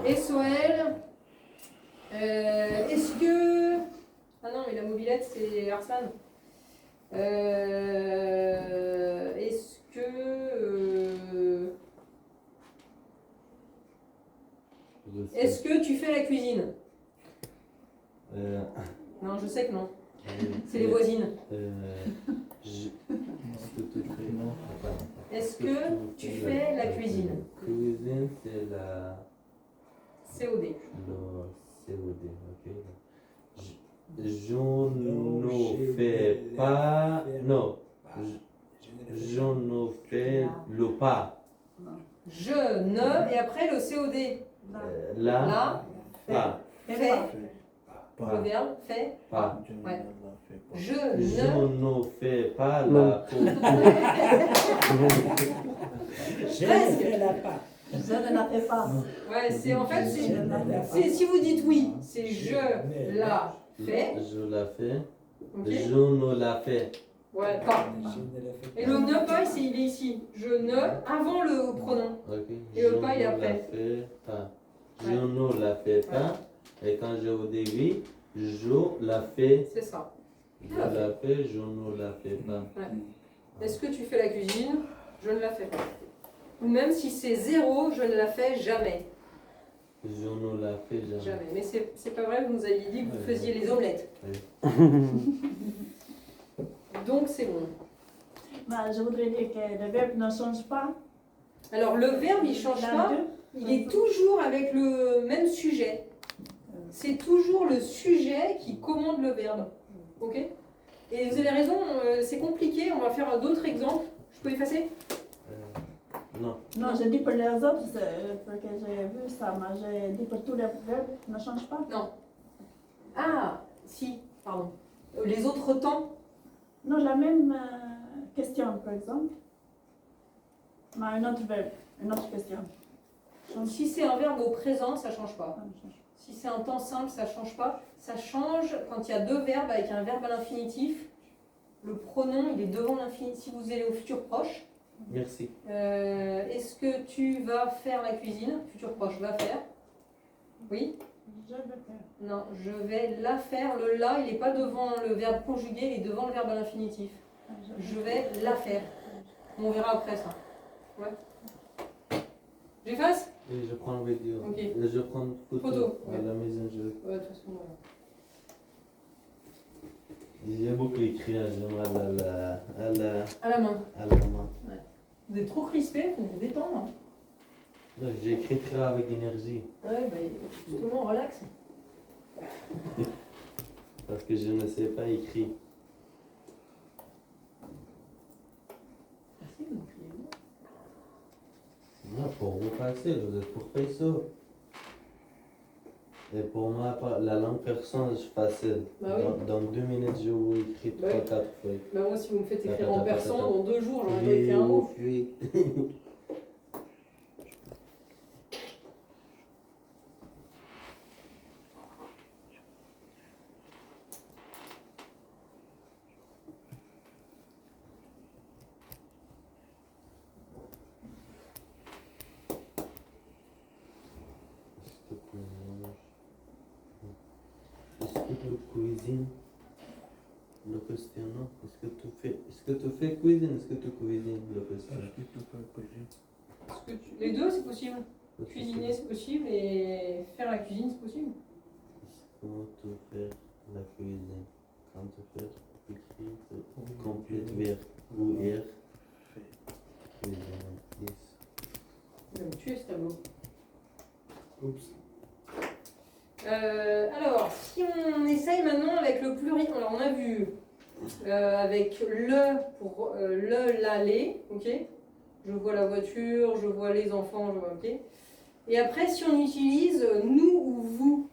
Et Soël, est-ce que... Ah non, mais la mobilette, c'est Arslan. Est-ce que... Est-ce que tu fais la cuisine? Non, je sais que non. C'est les voisines. Est-ce que tu fais la cuisine? Cuisine, c'est la... COD. Le COD, ok. Je ne fais pas... Non. Je ne fais le pas. Je ne, et après le COD. La... La, Pas. fait. Le Pas. verbe fait. Pas. Je ne Ouais. la fais pas. Je Je ne. ne fais pas Non. la peau. Je Presque. ne fais la part. Je ne la fais pas. Ouais, c'est en fait, Je ne la fais pas. c'est si vous dites oui, c'est je la fais. Je la fais. Ok. Je ne la fais. Ouais, pas. Je ne la fais pas. Et le ne pas, il est ici. Je ne avant le pronom. Ok. Et Je le pas, il est ne après. la fais pas. Je Ouais. ne la fais pas. Et quand je vous dis oui, je la fais. C'est ça. Je la fais, je ne la fais pas. Est-ce que tu fais la cuisine? Je ne la fais pas. Ou même si c'est 0, je ne la fais jamais. Je ne la fais jamais. Jamais. Mais c'est pas vrai, vous nous aviez dit que vous faisiez les omelettes. Donc c'est bon. Ben, je voudrais dire que le verbe ne change pas. Alors le verbe, il change pas. Il est toujours avec le même sujet. C'est toujours le sujet qui commande le verbe. Ok? Et vous avez raison, c'est compliqué. On va faire d'autres exemples. Je peux effacer? Non. Non, je dis pour les autres, parce que j'ai vu ça, mais j'ai dit pour tous les verbes ne change pas. Ah, si, pardon. Les autres temps? Non, la même question, par exemple. Mais un autre verbe, une autre question. Si c'est un verbe au présent, ça change pas. Ah, ne change pas. Si c'est un temps simple, ça change pas. Ça change quand il y a deux verbes avec un verbe à l'infinitif. Le pronom, il est devant l'infinitif. Si vous allez au futur proche, Merci. est-ce que tu vas faire la cuisine? Futur proche, va faire. Oui? Je vais faire. Non, je vais la faire. Le la, il n'est pas devant le verbe conjugué, il est devant le verbe à l'infinitif. Je vais la faire. On verra après ça. Ouais. J'efface? Et je prends vidéo. Ok. Et je prends photo, Photo, à ouais. la maison. Ouais, de toute façon, voilà. J'ai beaucoup écrit à À la main. à la main. Vous êtes trop crispé, faut vous détendre. Donc, j'ai écrit très avec énergie. Ouais, bah, justement, relax. Parce que je ne sais pas écrire. Merci, vous criez. Non, pour vous passer, vous êtes pour faire ça. Et pour moi, la langue personne, c'est facile. Bah oui. Dans 2 minutes, je vous écris 3-4 Ouais. feuilles. Bah, moi, si vous me faites écrire en Attends, persan, attends. dans 2 jours, j'en ai pas écrit un mot. Oui. Est-ce que tu cuisines? Le questionnement. Est-ce que tu fais cuisine? Est-ce que tu cuisines? Le questionnement. Est-ce que tu peux cuisiner? Les deux, c'est possible. Cuisiner, c'est possible, et faire la cuisine, c'est possible. Comment tu fais la cuisine? Quand tu fais écrit, tu complètes vers ou R. Cuisine. Yes. Je vais me tuer ce tableau. Oups. Alors, si on essaye maintenant avec le pluriel, alors on a vu avec le pour le, la, les, ok? Je vois la voiture, je vois les enfants, je vois, ok? Et après, si on utilise nous ou vous,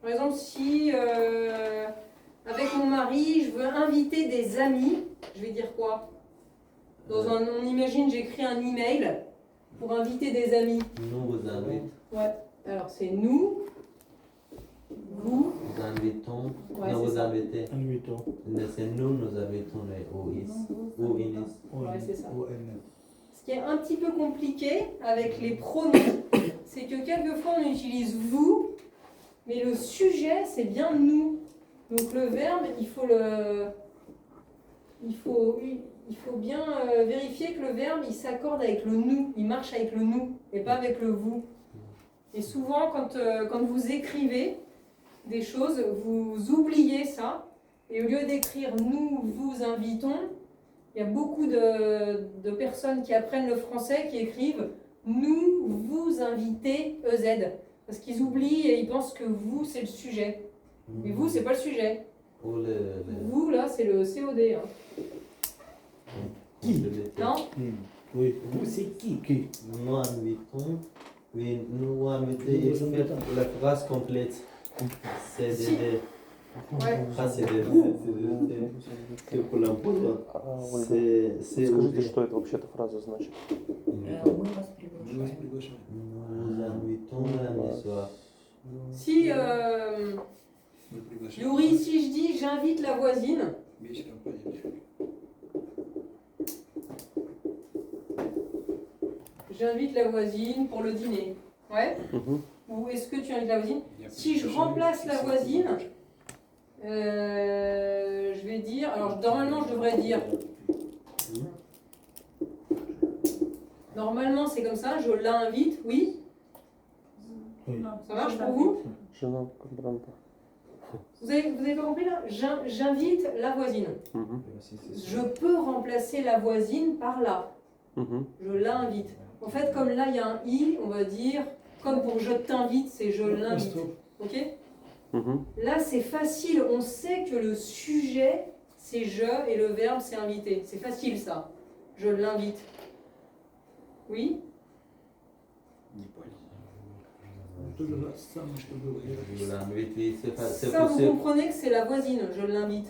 par exemple, si avec mon mari, je veux inviter des amis, je vais dire quoi? On imagine, j'écris un email pour inviter des amis. Nous vous invitons. Ouais, alors c'est nous. Vous, Nous invitons. Ouais, Nous c'est vous ça. invitez. Invitons. C'est nous invitons les OIS. Ou Inis. Ouais, c'est ça. ONS. Ce qui est un petit peu compliqué avec les pronoms, c'est que quelquefois on utilise vous, mais le sujet c'est bien nous. Donc le verbe, il faut bien vérifier que le verbe il s'accorde avec le nous, il marche avec le nous et pas avec le vous. Et souvent quand vous écrivez des choses, vous oubliez ça, et au lieu d'écrire nous vous invitons, il y a beaucoup de personnes qui apprennent le français qui écrivent nous vous invitez EZ, parce qu'ils oublient et ils pensent que vous c'est le sujet. Mais vous c'est pas le sujet. Ou Vous là c'est le COD. Hein. Qui? Non? Oui. Vous, c'est qui? Qui? Nous invitons. Oui, nous invitons. Nous Et faire invitons. la phrase complète. CDD. Ouais. Ah, CDD. C'est pour l'emploi. C'est Скажите, что это вообще-то фраза значит? Мы вас Мы вас приглашаем. приглашаем. Nous invitons lundi soir. Si, Мы приглашаем. Yuri, si je dis j'invite la voisine, Вечером поедем. j'invite la voisine pour le dîner. Ouais. Мгм. Ou est-ce que tu invites la voisine? Я Si je приглашаю, remplace la если voisine, приглашаешь. je vais dire, alors normalement je devrais dire, normalement c'est comme ça, je l'invite, oui, Oui. Non, ça marche je pour l'invite. vous? Je ne comprends pas. Vous avez pas compris là? J'invite la voisine. Мгм. Je peux remplacer la voisine par là. Мгм. Je l'invite. En fait, comme là il y a un i, on va dire, comme pour je t'invite, c'est je l'invite. Стоп. Ok? Мгм. Là c'est facile, on sait que le sujet c'est je et le verbe c'est inviter. C'est facile ça. Je l'invite. Oui? Не понял. То же самое, что было. Je l'invite, oui, c'est Ça vous possible. comprenez que c'est la voisine, je l'invite.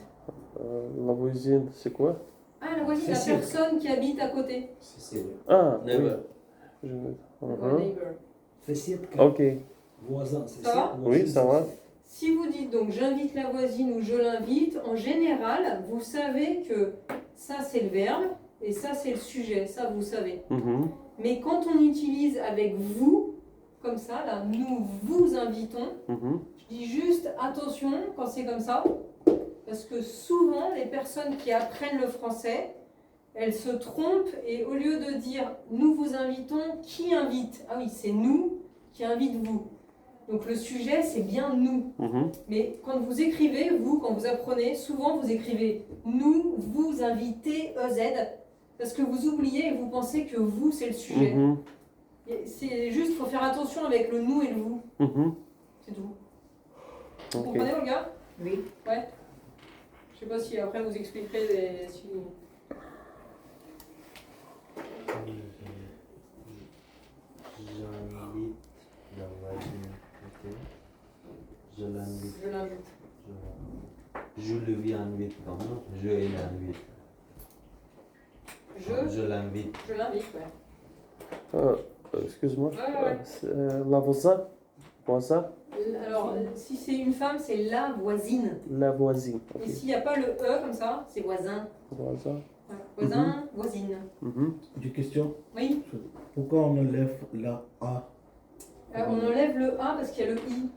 La voisine, c'est quoi? Ah la voisine, la Facile. personne qui habite à côté. C'est Ah, oui. Never. Je- Neighbor. Соседка. Ok. Voisin, Ça va? Oui, ça va. Si vous dites donc j'invite la voisine ou je l'invite, en général, vous savez que ça c'est le verbe et ça c'est le sujet, ça vous savez. Мгм. Mais quand on utilise avec vous, comme ça, là, nous vous invitons, Мгм. je dis juste attention quand c'est comme ça, parce que souvent les personnes qui apprennent le français, elles se trompent et au lieu de dire nous vous invitons, qui invite? Ah oui, c'est nous qui invite vous. Donc le sujet c'est bien nous. Мгм. Mais quand vous écrivez, vous, quand vous apprenez, souvent vous écrivez nous vous invitez EZ parce que vous oubliez et vous pensez que vous c'est le sujet. Мгм. Et c'est juste, il faut faire attention avec le nous et le vous, Мгм. c'est tout. Vous Ok. comprenez Olga? Oui. Ouais. Je sais pas si après vous expliquerez les... si... J'invite la voisine. Ok. Je l'invite. Je l'invite. Je lui invite comment? Je l'invite. Je l'invite. l'invite, ouais. Excuse-moi. Ouais, ouais. La voisin? Voisin? Alors, si c'est une femme, c'est la voisine. La voisine. Et Ok. s'il n'y a pas le E comme ça, c'est voisin. Voisin. Ouais. Voisin, voisine. Mhm. J'ai une question. Oui. Pourquoi on enlève la A? On enlève le A parce qu'il y a le I.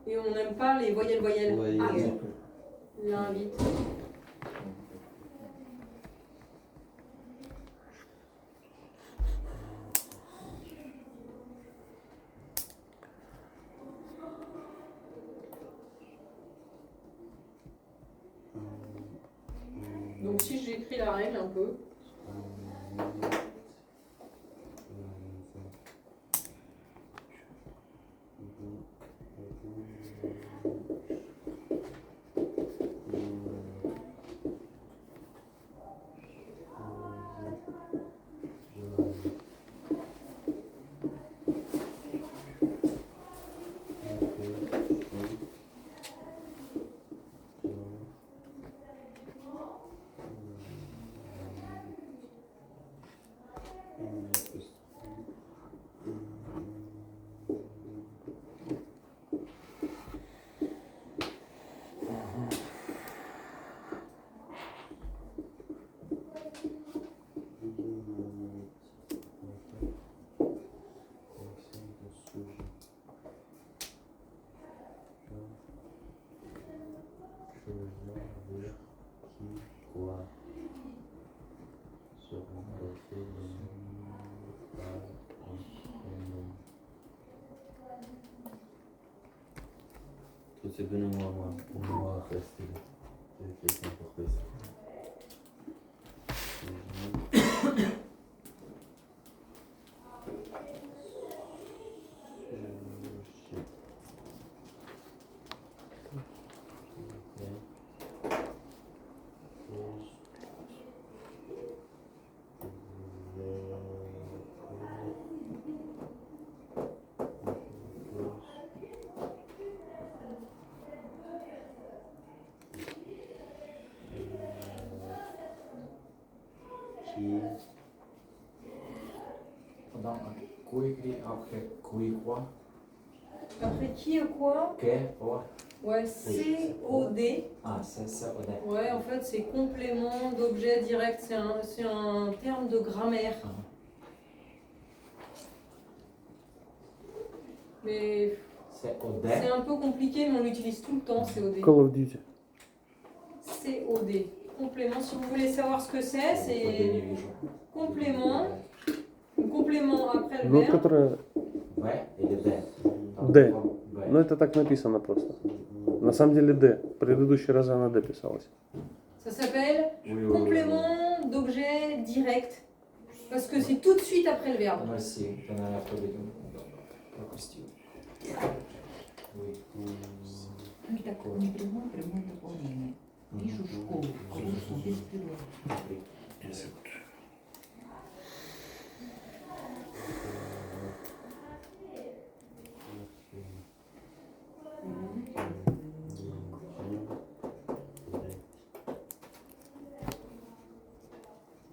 Et on n'aime pas les voyelles. Voyelles. Ah, D'accord. l'invite. Donc si j'écris la règle un peu, c'est venu moi rester. C'est question pour rester. qui. Dans quoi écrit après qui quoi? Après qui ou quoi? Que, ouais. Ouais, COD. Ah, c'est ça, ouais. Ouais, en fait, c'est complément d'objet direct. C'est un terme de grammaire. Ah. Mais C'est au c'est un peu compliqué, mais on l'utilise tout le temps, COD. Call of Duty. COD. Complément, si vous voulez savoir ce que c'est complément. Complément après le Вот, verbe. которое... В или Д? Д. В. Ну, это так написано просто. На самом деле D. В предыдущий раз она D писалась. Ça s'appelle Oui, oui, oui. complément d'objet direct. Parce que c'est tout de suite après le verbe. Merci, ты, наверное, пропустил. Oui. Ну, так, непрямое, прямое дополнение. Вижу школу, слушаю без перерыва.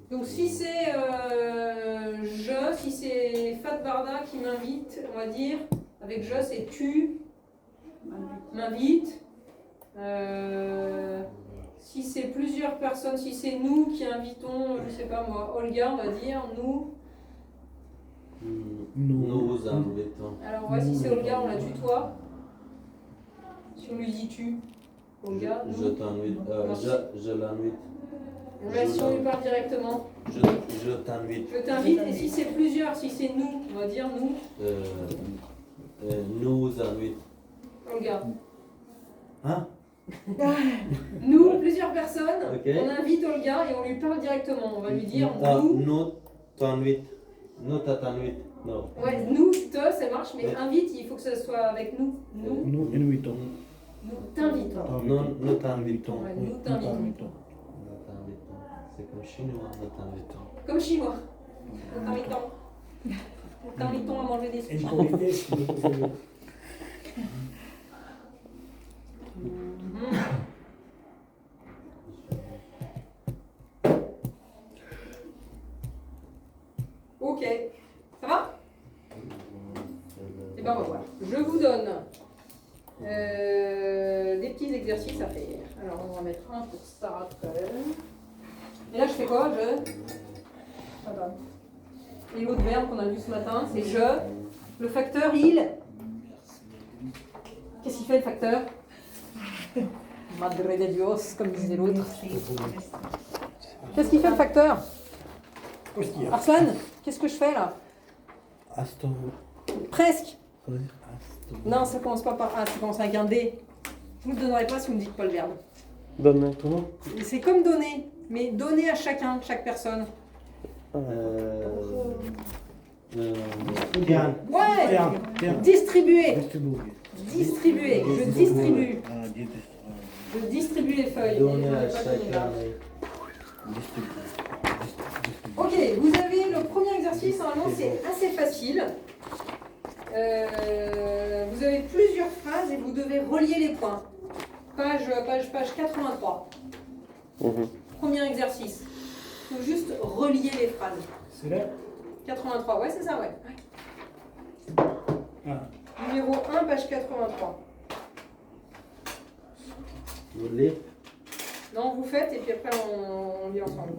Donc si c'est si c'est Fat Barda qui m'invite, on va dire, avec je c'est tu m'invites. Si c'est plusieurs personnes, si c'est nous qui invitons, je sais pas moi, Olga, on va dire, nous. Nous invitons. Alors ouais, si c'est Olga, on la tutoie. Si on lui dit tu, Olga, Je nous. t'invite. Je l'invite. Ouais, si on lui parle directement. Je t'invite. Je t'invite, et si c'est plusieurs, si c'est nous, on va dire nous, Nous invite. Olga. Hein? Nous, plusieurs personnes, Ok. on invite Olga et on lui parle directement. On va lui dire nous. Nous t'invite. Nous t'invite. Non. Ouais, nous, te, ça marche, mais invite, il faut que ce soit avec nous. Nous, Nous invitons. nous t'invitons. Nous t'invitons. Ouais, nous t'invitons. Nous t'invitons. C'est comme chinois, nous t'invitons. Comme chinois. Nous t'invitons. Nous t'invitons à manger des Une sushis. politesse que vous pouvez. Ok, ça va? Eh ben on va voir. Je vous donne des petits exercices à faire. Alors on va mettre un pour Sarah tout à l'heure. Et là je fais quoi? Attends. Et l'autre verbe qu'on a vu ce matin, c'est je. Le facteur, il. Qu'est-ce qu'il fait le facteur? Madre de Dios, comme disait l'autre. Qu'est-ce qu'il fait le facteur? Postillon. Arsène, qu'est-ce que je fais là? Astor. Presque. Ça veut dire Astor. Non, ça commence pas par A, ça commence avec un D. Je vous le donnerai pas si vous ne me dites pas le verbe. Donner. Et c'est comme donner, mais donner à chacun, chaque personne. Tiens. Ouais. Tiens. Tiens. Distribuer. Distribuer. Distribuer. Je distribue. Ah, Je distribue les feuilles. Donner à Et je vais pas donner là. chacun. distribuer. Ok, vous avez le premier exercice, normalement c'est assez facile. Vous avez plusieurs phrases et vous devez relier les points. Page 83. Mhm. Premier exercice. Il faut juste relier les phrases. C'est là? 83, ouais c'est ça, ouais. Ah. Numéro 1, page 83. Vous voulez? Non, vous faites et puis après on lit ensemble.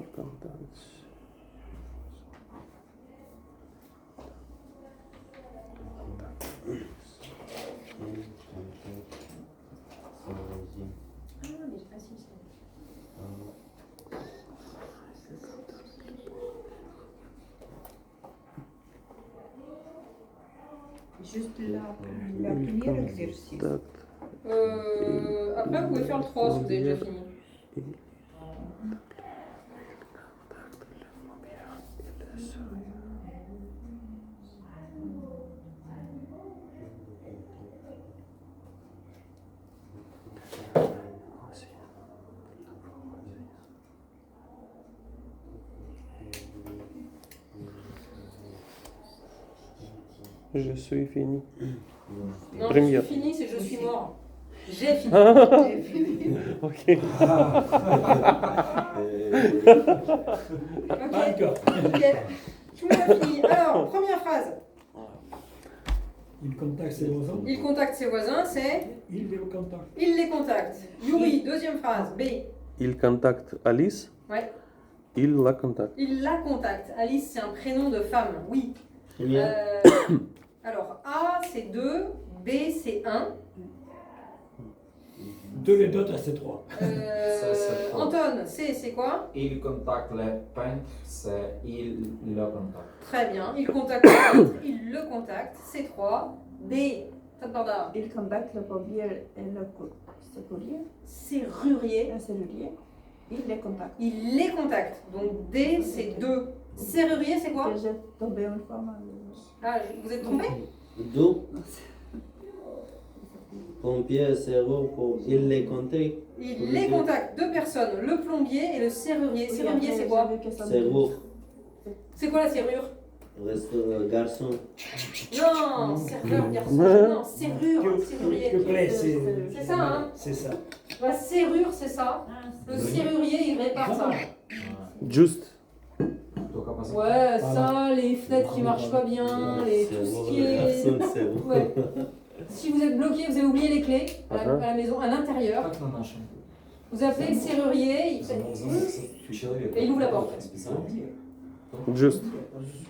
Juste la première exercice. Après, vous pouvez faire le 3 si vous avez déjà fini. Je suis fini. Non, Première. je suis fini, c'est je suis mort. J'ai fini. Ok. Euh, Ok. Pas encore. Nickel. Tout le monde a fini. Alors, première phrase. Il contacte ses voisins. Il contacte ses voisins, c'est Il les contacte. il les contacte. Yuri, deuxième phrase. B. Il contacte Alice. Ouais. Il la contacte. Il la contacte. Alice, c'est un prénom de femme. Oui. Combien Alors, A, c'est 2. B, c'est 1. Deux les d'autres, c'est 3. Ça, c'est faux. Anton, C, c'est quoi? Il contacte le peintre, c'est il le contacte. Très bien. Il contacte le peintre, il le contacte. C'est 3. D. Tabarda. Il contacte le plombier et le serrurier. Serrurier. Le serrurier. Il les contacte. Il les contacte. Donc D, c'est 2. Serrurier, c'est quoi? J'ai tombé une fois mal. Ah, vous êtes trompé? D'où pompier, serrure, pour il les contacte. Il les contacte. Deux personnes. Le plombier et le serrurier. Serrurier, c'est quoi? Serrure, C'est quoi la serrure? garçon. Non, serveur, garçon. Non, serrure, serrurier. Que plaît, C'est ça, hein? C'est ça. La serrure, c'est ça. Le serrurier, il répare ça. Juste. Ouais, ça, les fenêtres qui marchent pas bien, les, tout ce qui est... Serrure. Ouais. Si vous êtes bloqué, vous avez oublié les clés à la maison, à l'intérieur, vous appelez le serrurier, il fait... Et il ouvre la porte. Juste.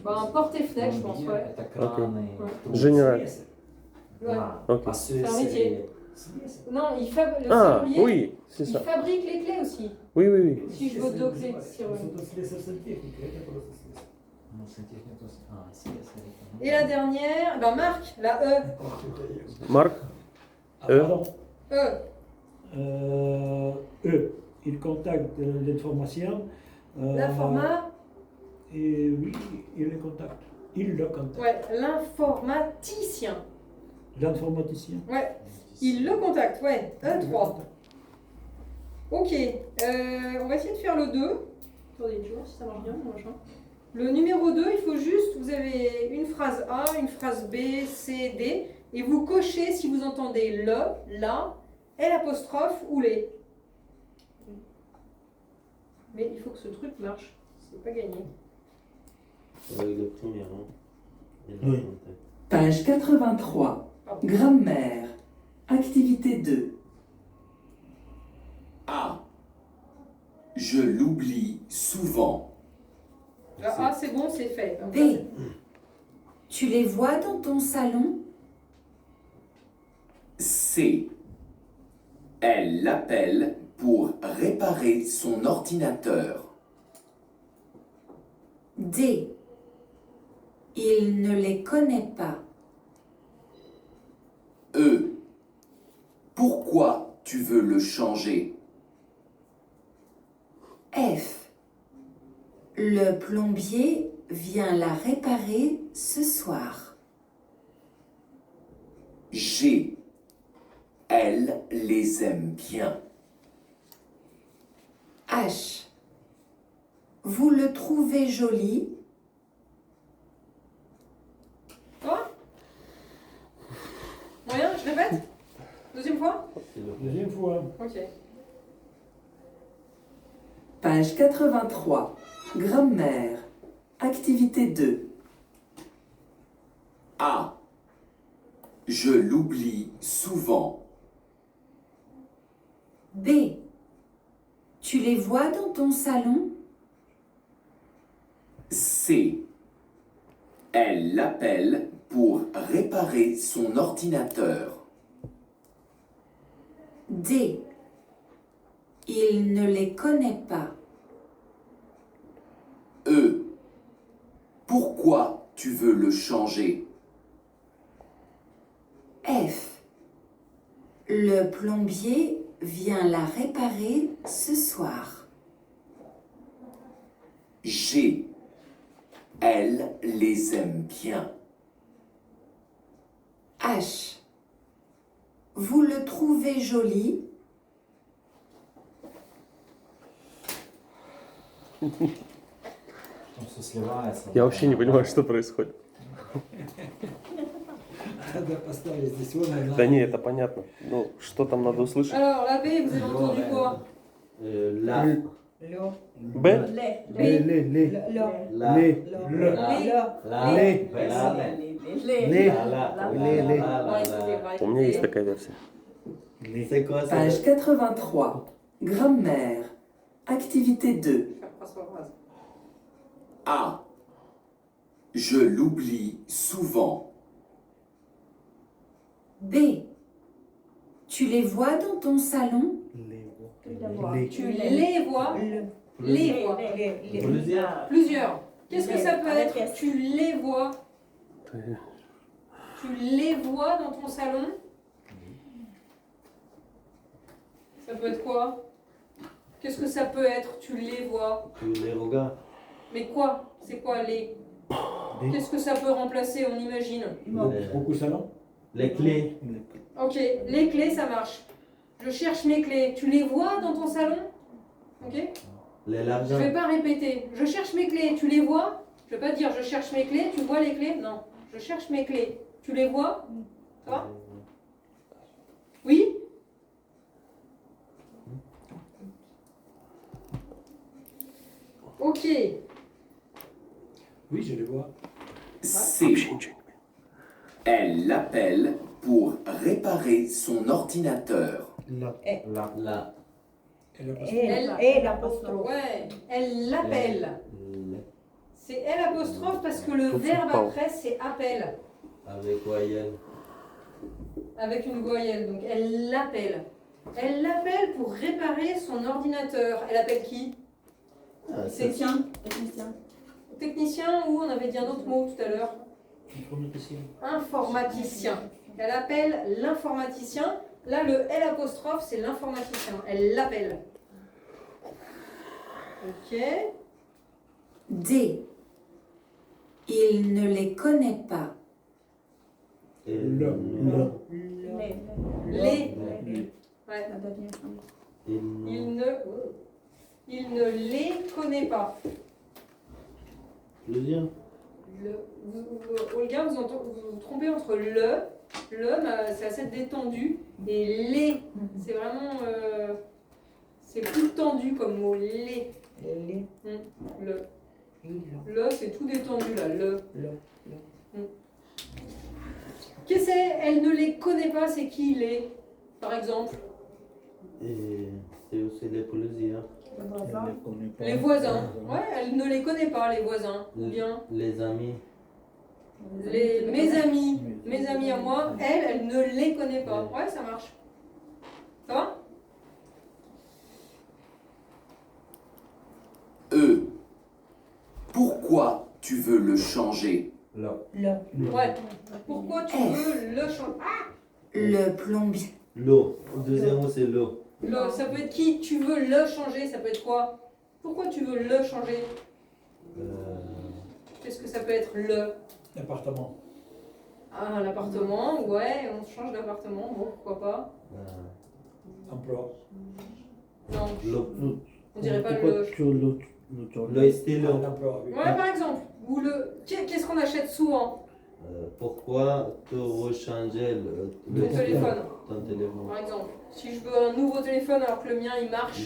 Ben, porte et fenêtre, je pense, ouais. Général. Ouais. Ok. C'est un métier. Non, le Ah, serrurier, oui, c'est il ça. fabrique les clés aussi. Oui, oui, oui. Si je veux deux clés, serrurier. Et la dernière, ben Marc, la E. Marc. Pardon. E. Eux, ils contactent l'information. L'informa... Et oui, ils le contactent. Il le contacte. Ouais, l'informaticien. L'informaticien. Ouais, il le contacte, ouais. E3. Ok, on va essayer de faire le 2. Attendez, je vais voir si ça marche bien, mon machin. Le numéro 2, il faut juste, vous avez une phrase A, une phrase B, C, D, et vous cochez si vous entendez le, la, L' ou les. Mais il faut que ce truc marche, c'est pas gagné. Avec le premier, hein. Il Oui. le contacte. Page 83. Grammaire. Activité 2. A. Je l'oublie souvent. Le A, c'est bon, c'est fait. Donc, B. Tu les vois dans ton salon? C. Elle l'appelle pour réparer son ordinateur. D. Il ne les connaît pas. E. Pourquoi tu veux le changer? F. Le plombier vient la réparer ce soir. G. Elle les aime bien. H. Vous le trouvez joli? Quoi? Moyen, je répète? Deuxième fois? Deuxième fois. Ok. Page 83. Grammaire. Activité 2. A. Je l'oublie souvent. B. Tu les vois dans ton salon? C. Elle l'appelle pour réparer son ordinateur. D. Il ne les connaît pas. E. Pourquoi tu veux le changer? F. Le plombier vient la réparer ce soir. G. Elle les aime bien. H. Vous le trouvez joli? Я вообще не понимаю, что происходит. Да, поставили здесь вон она. Да не, это понятно. Ну, что там надо услышать? Alors, la B, vous avez entendu quoi? La. Le. Б? Les. Les. La. Les. У меня есть такая версия. C'est quoi ça? Page 83. Grammaire. Activité 2. A. Je l'oublie souvent. B. Tu les vois dans ton salon? Tu les vois. Les vois. Plusieurs. Plusieurs. Qu'est-ce que ça peut Avec être? S. Tu les vois. Tu les vois dans ton salon? Ça peut être quoi? Qu'est-ce que ça peut être? Tu les vois. Tu les regardes. Mais quoi? C'est quoi les? Qu'est-ce que ça peut remplacer? On imagine. Beaucoup salon. Les clés. Ok, les clés, ça marche. Je cherche mes clés. Tu les vois dans ton salon? Ok? Les Je l'argent. vais pas répéter. Je cherche mes clés. Tu les vois? Je vais pas dire je cherche mes clés. Tu vois les clés? Non. Je cherche mes clés. Tu les vois? Ça va? Oui? Ok. Oui, je les vois. C. Elle l'appelle pour réparer son ordinateur. La. La. Et l'apostrophe. Ouais. Elle l'appelle. Les- C'est L apostrophe parce que le Tout de verbe suite, pas. après c'est appelle. Avec voyelle. Avec une voyelle. Donc elle l'appelle. Elle l'appelle pour réparer son ordinateur. Elle appelle qui? Ah, C'est qui? Technicien. Technicien ou on avait dit un autre mot tout à l'heure? Informaticien. Elle appelle l'informaticien. Là, le L apostrophe, c'est l'informaticien. Elle l'appelle. Ok. D. Il ne les connaît pas. Et Le. Les. Ouais. La dernière chambre. Il ne les connaît pas. Plusieurs. Olga, vous vous trompez entre le, c'est assez détendu, et les, c'est vraiment, c'est plus tendu comme mot, les. Le, c'est tout détendu là, le. Qu'est-ce que c'est? Elle ne les connaît pas, c'est qui les, par exemple? Et c'est aussi les plusieurs. Les voisins. Ouais, elle ne les connaît pas, les voisins. Ou bien Les amis. mes amis à moi, elle ne les connaît pas. Ouais, ça marche. Ça va? E. Pourquoi tu veux le changer? Ouais. Pourquoi tu veux le changer? Le plombier. L'eau. Le deuxième mot, c'est l'eau. Ça peut être qui? Tu veux le changer, ça peut être quoi? Pourquoi tu veux le changer? Qu'est-ce que ça peut être le? L'appartement. Ah, l'appartement, ouais, on change d'appartement, bon, pourquoi pas? Emploi. Non, L'eau. on dirait pas Pourquoi le... tu le Le stylo. L'emploi, oui. Ouais, par exemple, ou le... Qu'est-ce qu'on achète souvent? Pourquoi tu veux changer Ton téléphone, ton téléphone? par exemple. Si je veux un nouveau téléphone alors que le mien il marche,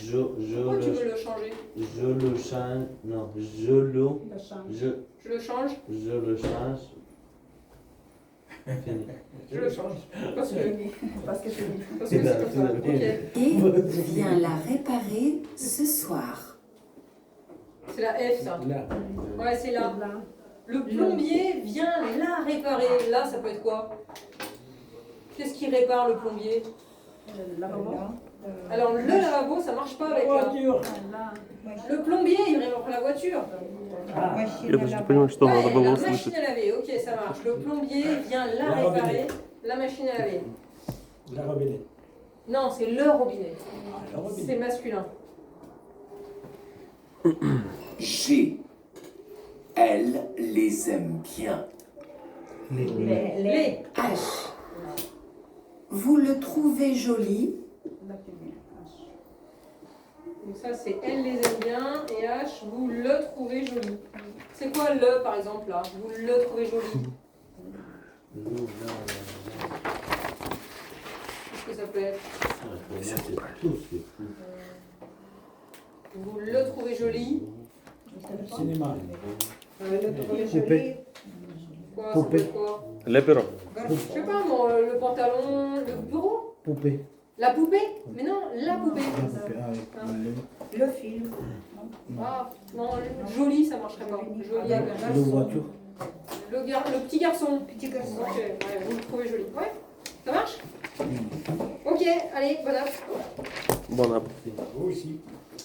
pourquoi tu veux le changer? Je le change. Non, je le change. Je le change? Fini. Je le change. Parce que c'est comme ça. Ok. Et viens la réparer ce soir. C'est la F ça. Là. Ouais, c'est là. Le plombier vient la réparer. Là, ça peut être quoi? Qu'est-ce qui répare le plombier? Alors le lavabo, ça marche pas avec là. Le plombier, il répare la voiture. Я даже не понимаю, что надо Ouais, было la услышать. machine à laver, ok, ça marche. Le plombier vient la réparer. La machine à laver. La robinet. Non, c'est le robinet. La robinet. C'est masculin. G. Elle les aime bien. Les. H. Vous le trouvez joli? Donc ça, c'est elle les aime bien. Et H, vous le trouvez joli. C'est quoi le, par exemple, là? Vous le trouvez joli. Qu'est-ce que ça peut être? C'est tout, c'est fou. Vous le trouvez joli? Cinéma. Poupée. Quoi? Poupée. Ça peut être quoi? Le perron. Je sais pas moi, le pantalon, le bureau? Poupée. La poupée? Mais non, la poupée. La poupée, ah oui. Le film. Ah, non, joli, ça marcherait pas. Joli avec un Le garçon. voiture. Le petit garçon. Petit garçon. Ok, ouais, vous le trouvez joli. Ouais, ça marche? Ok, allez, bon app. Bon appétit. Vous aussi.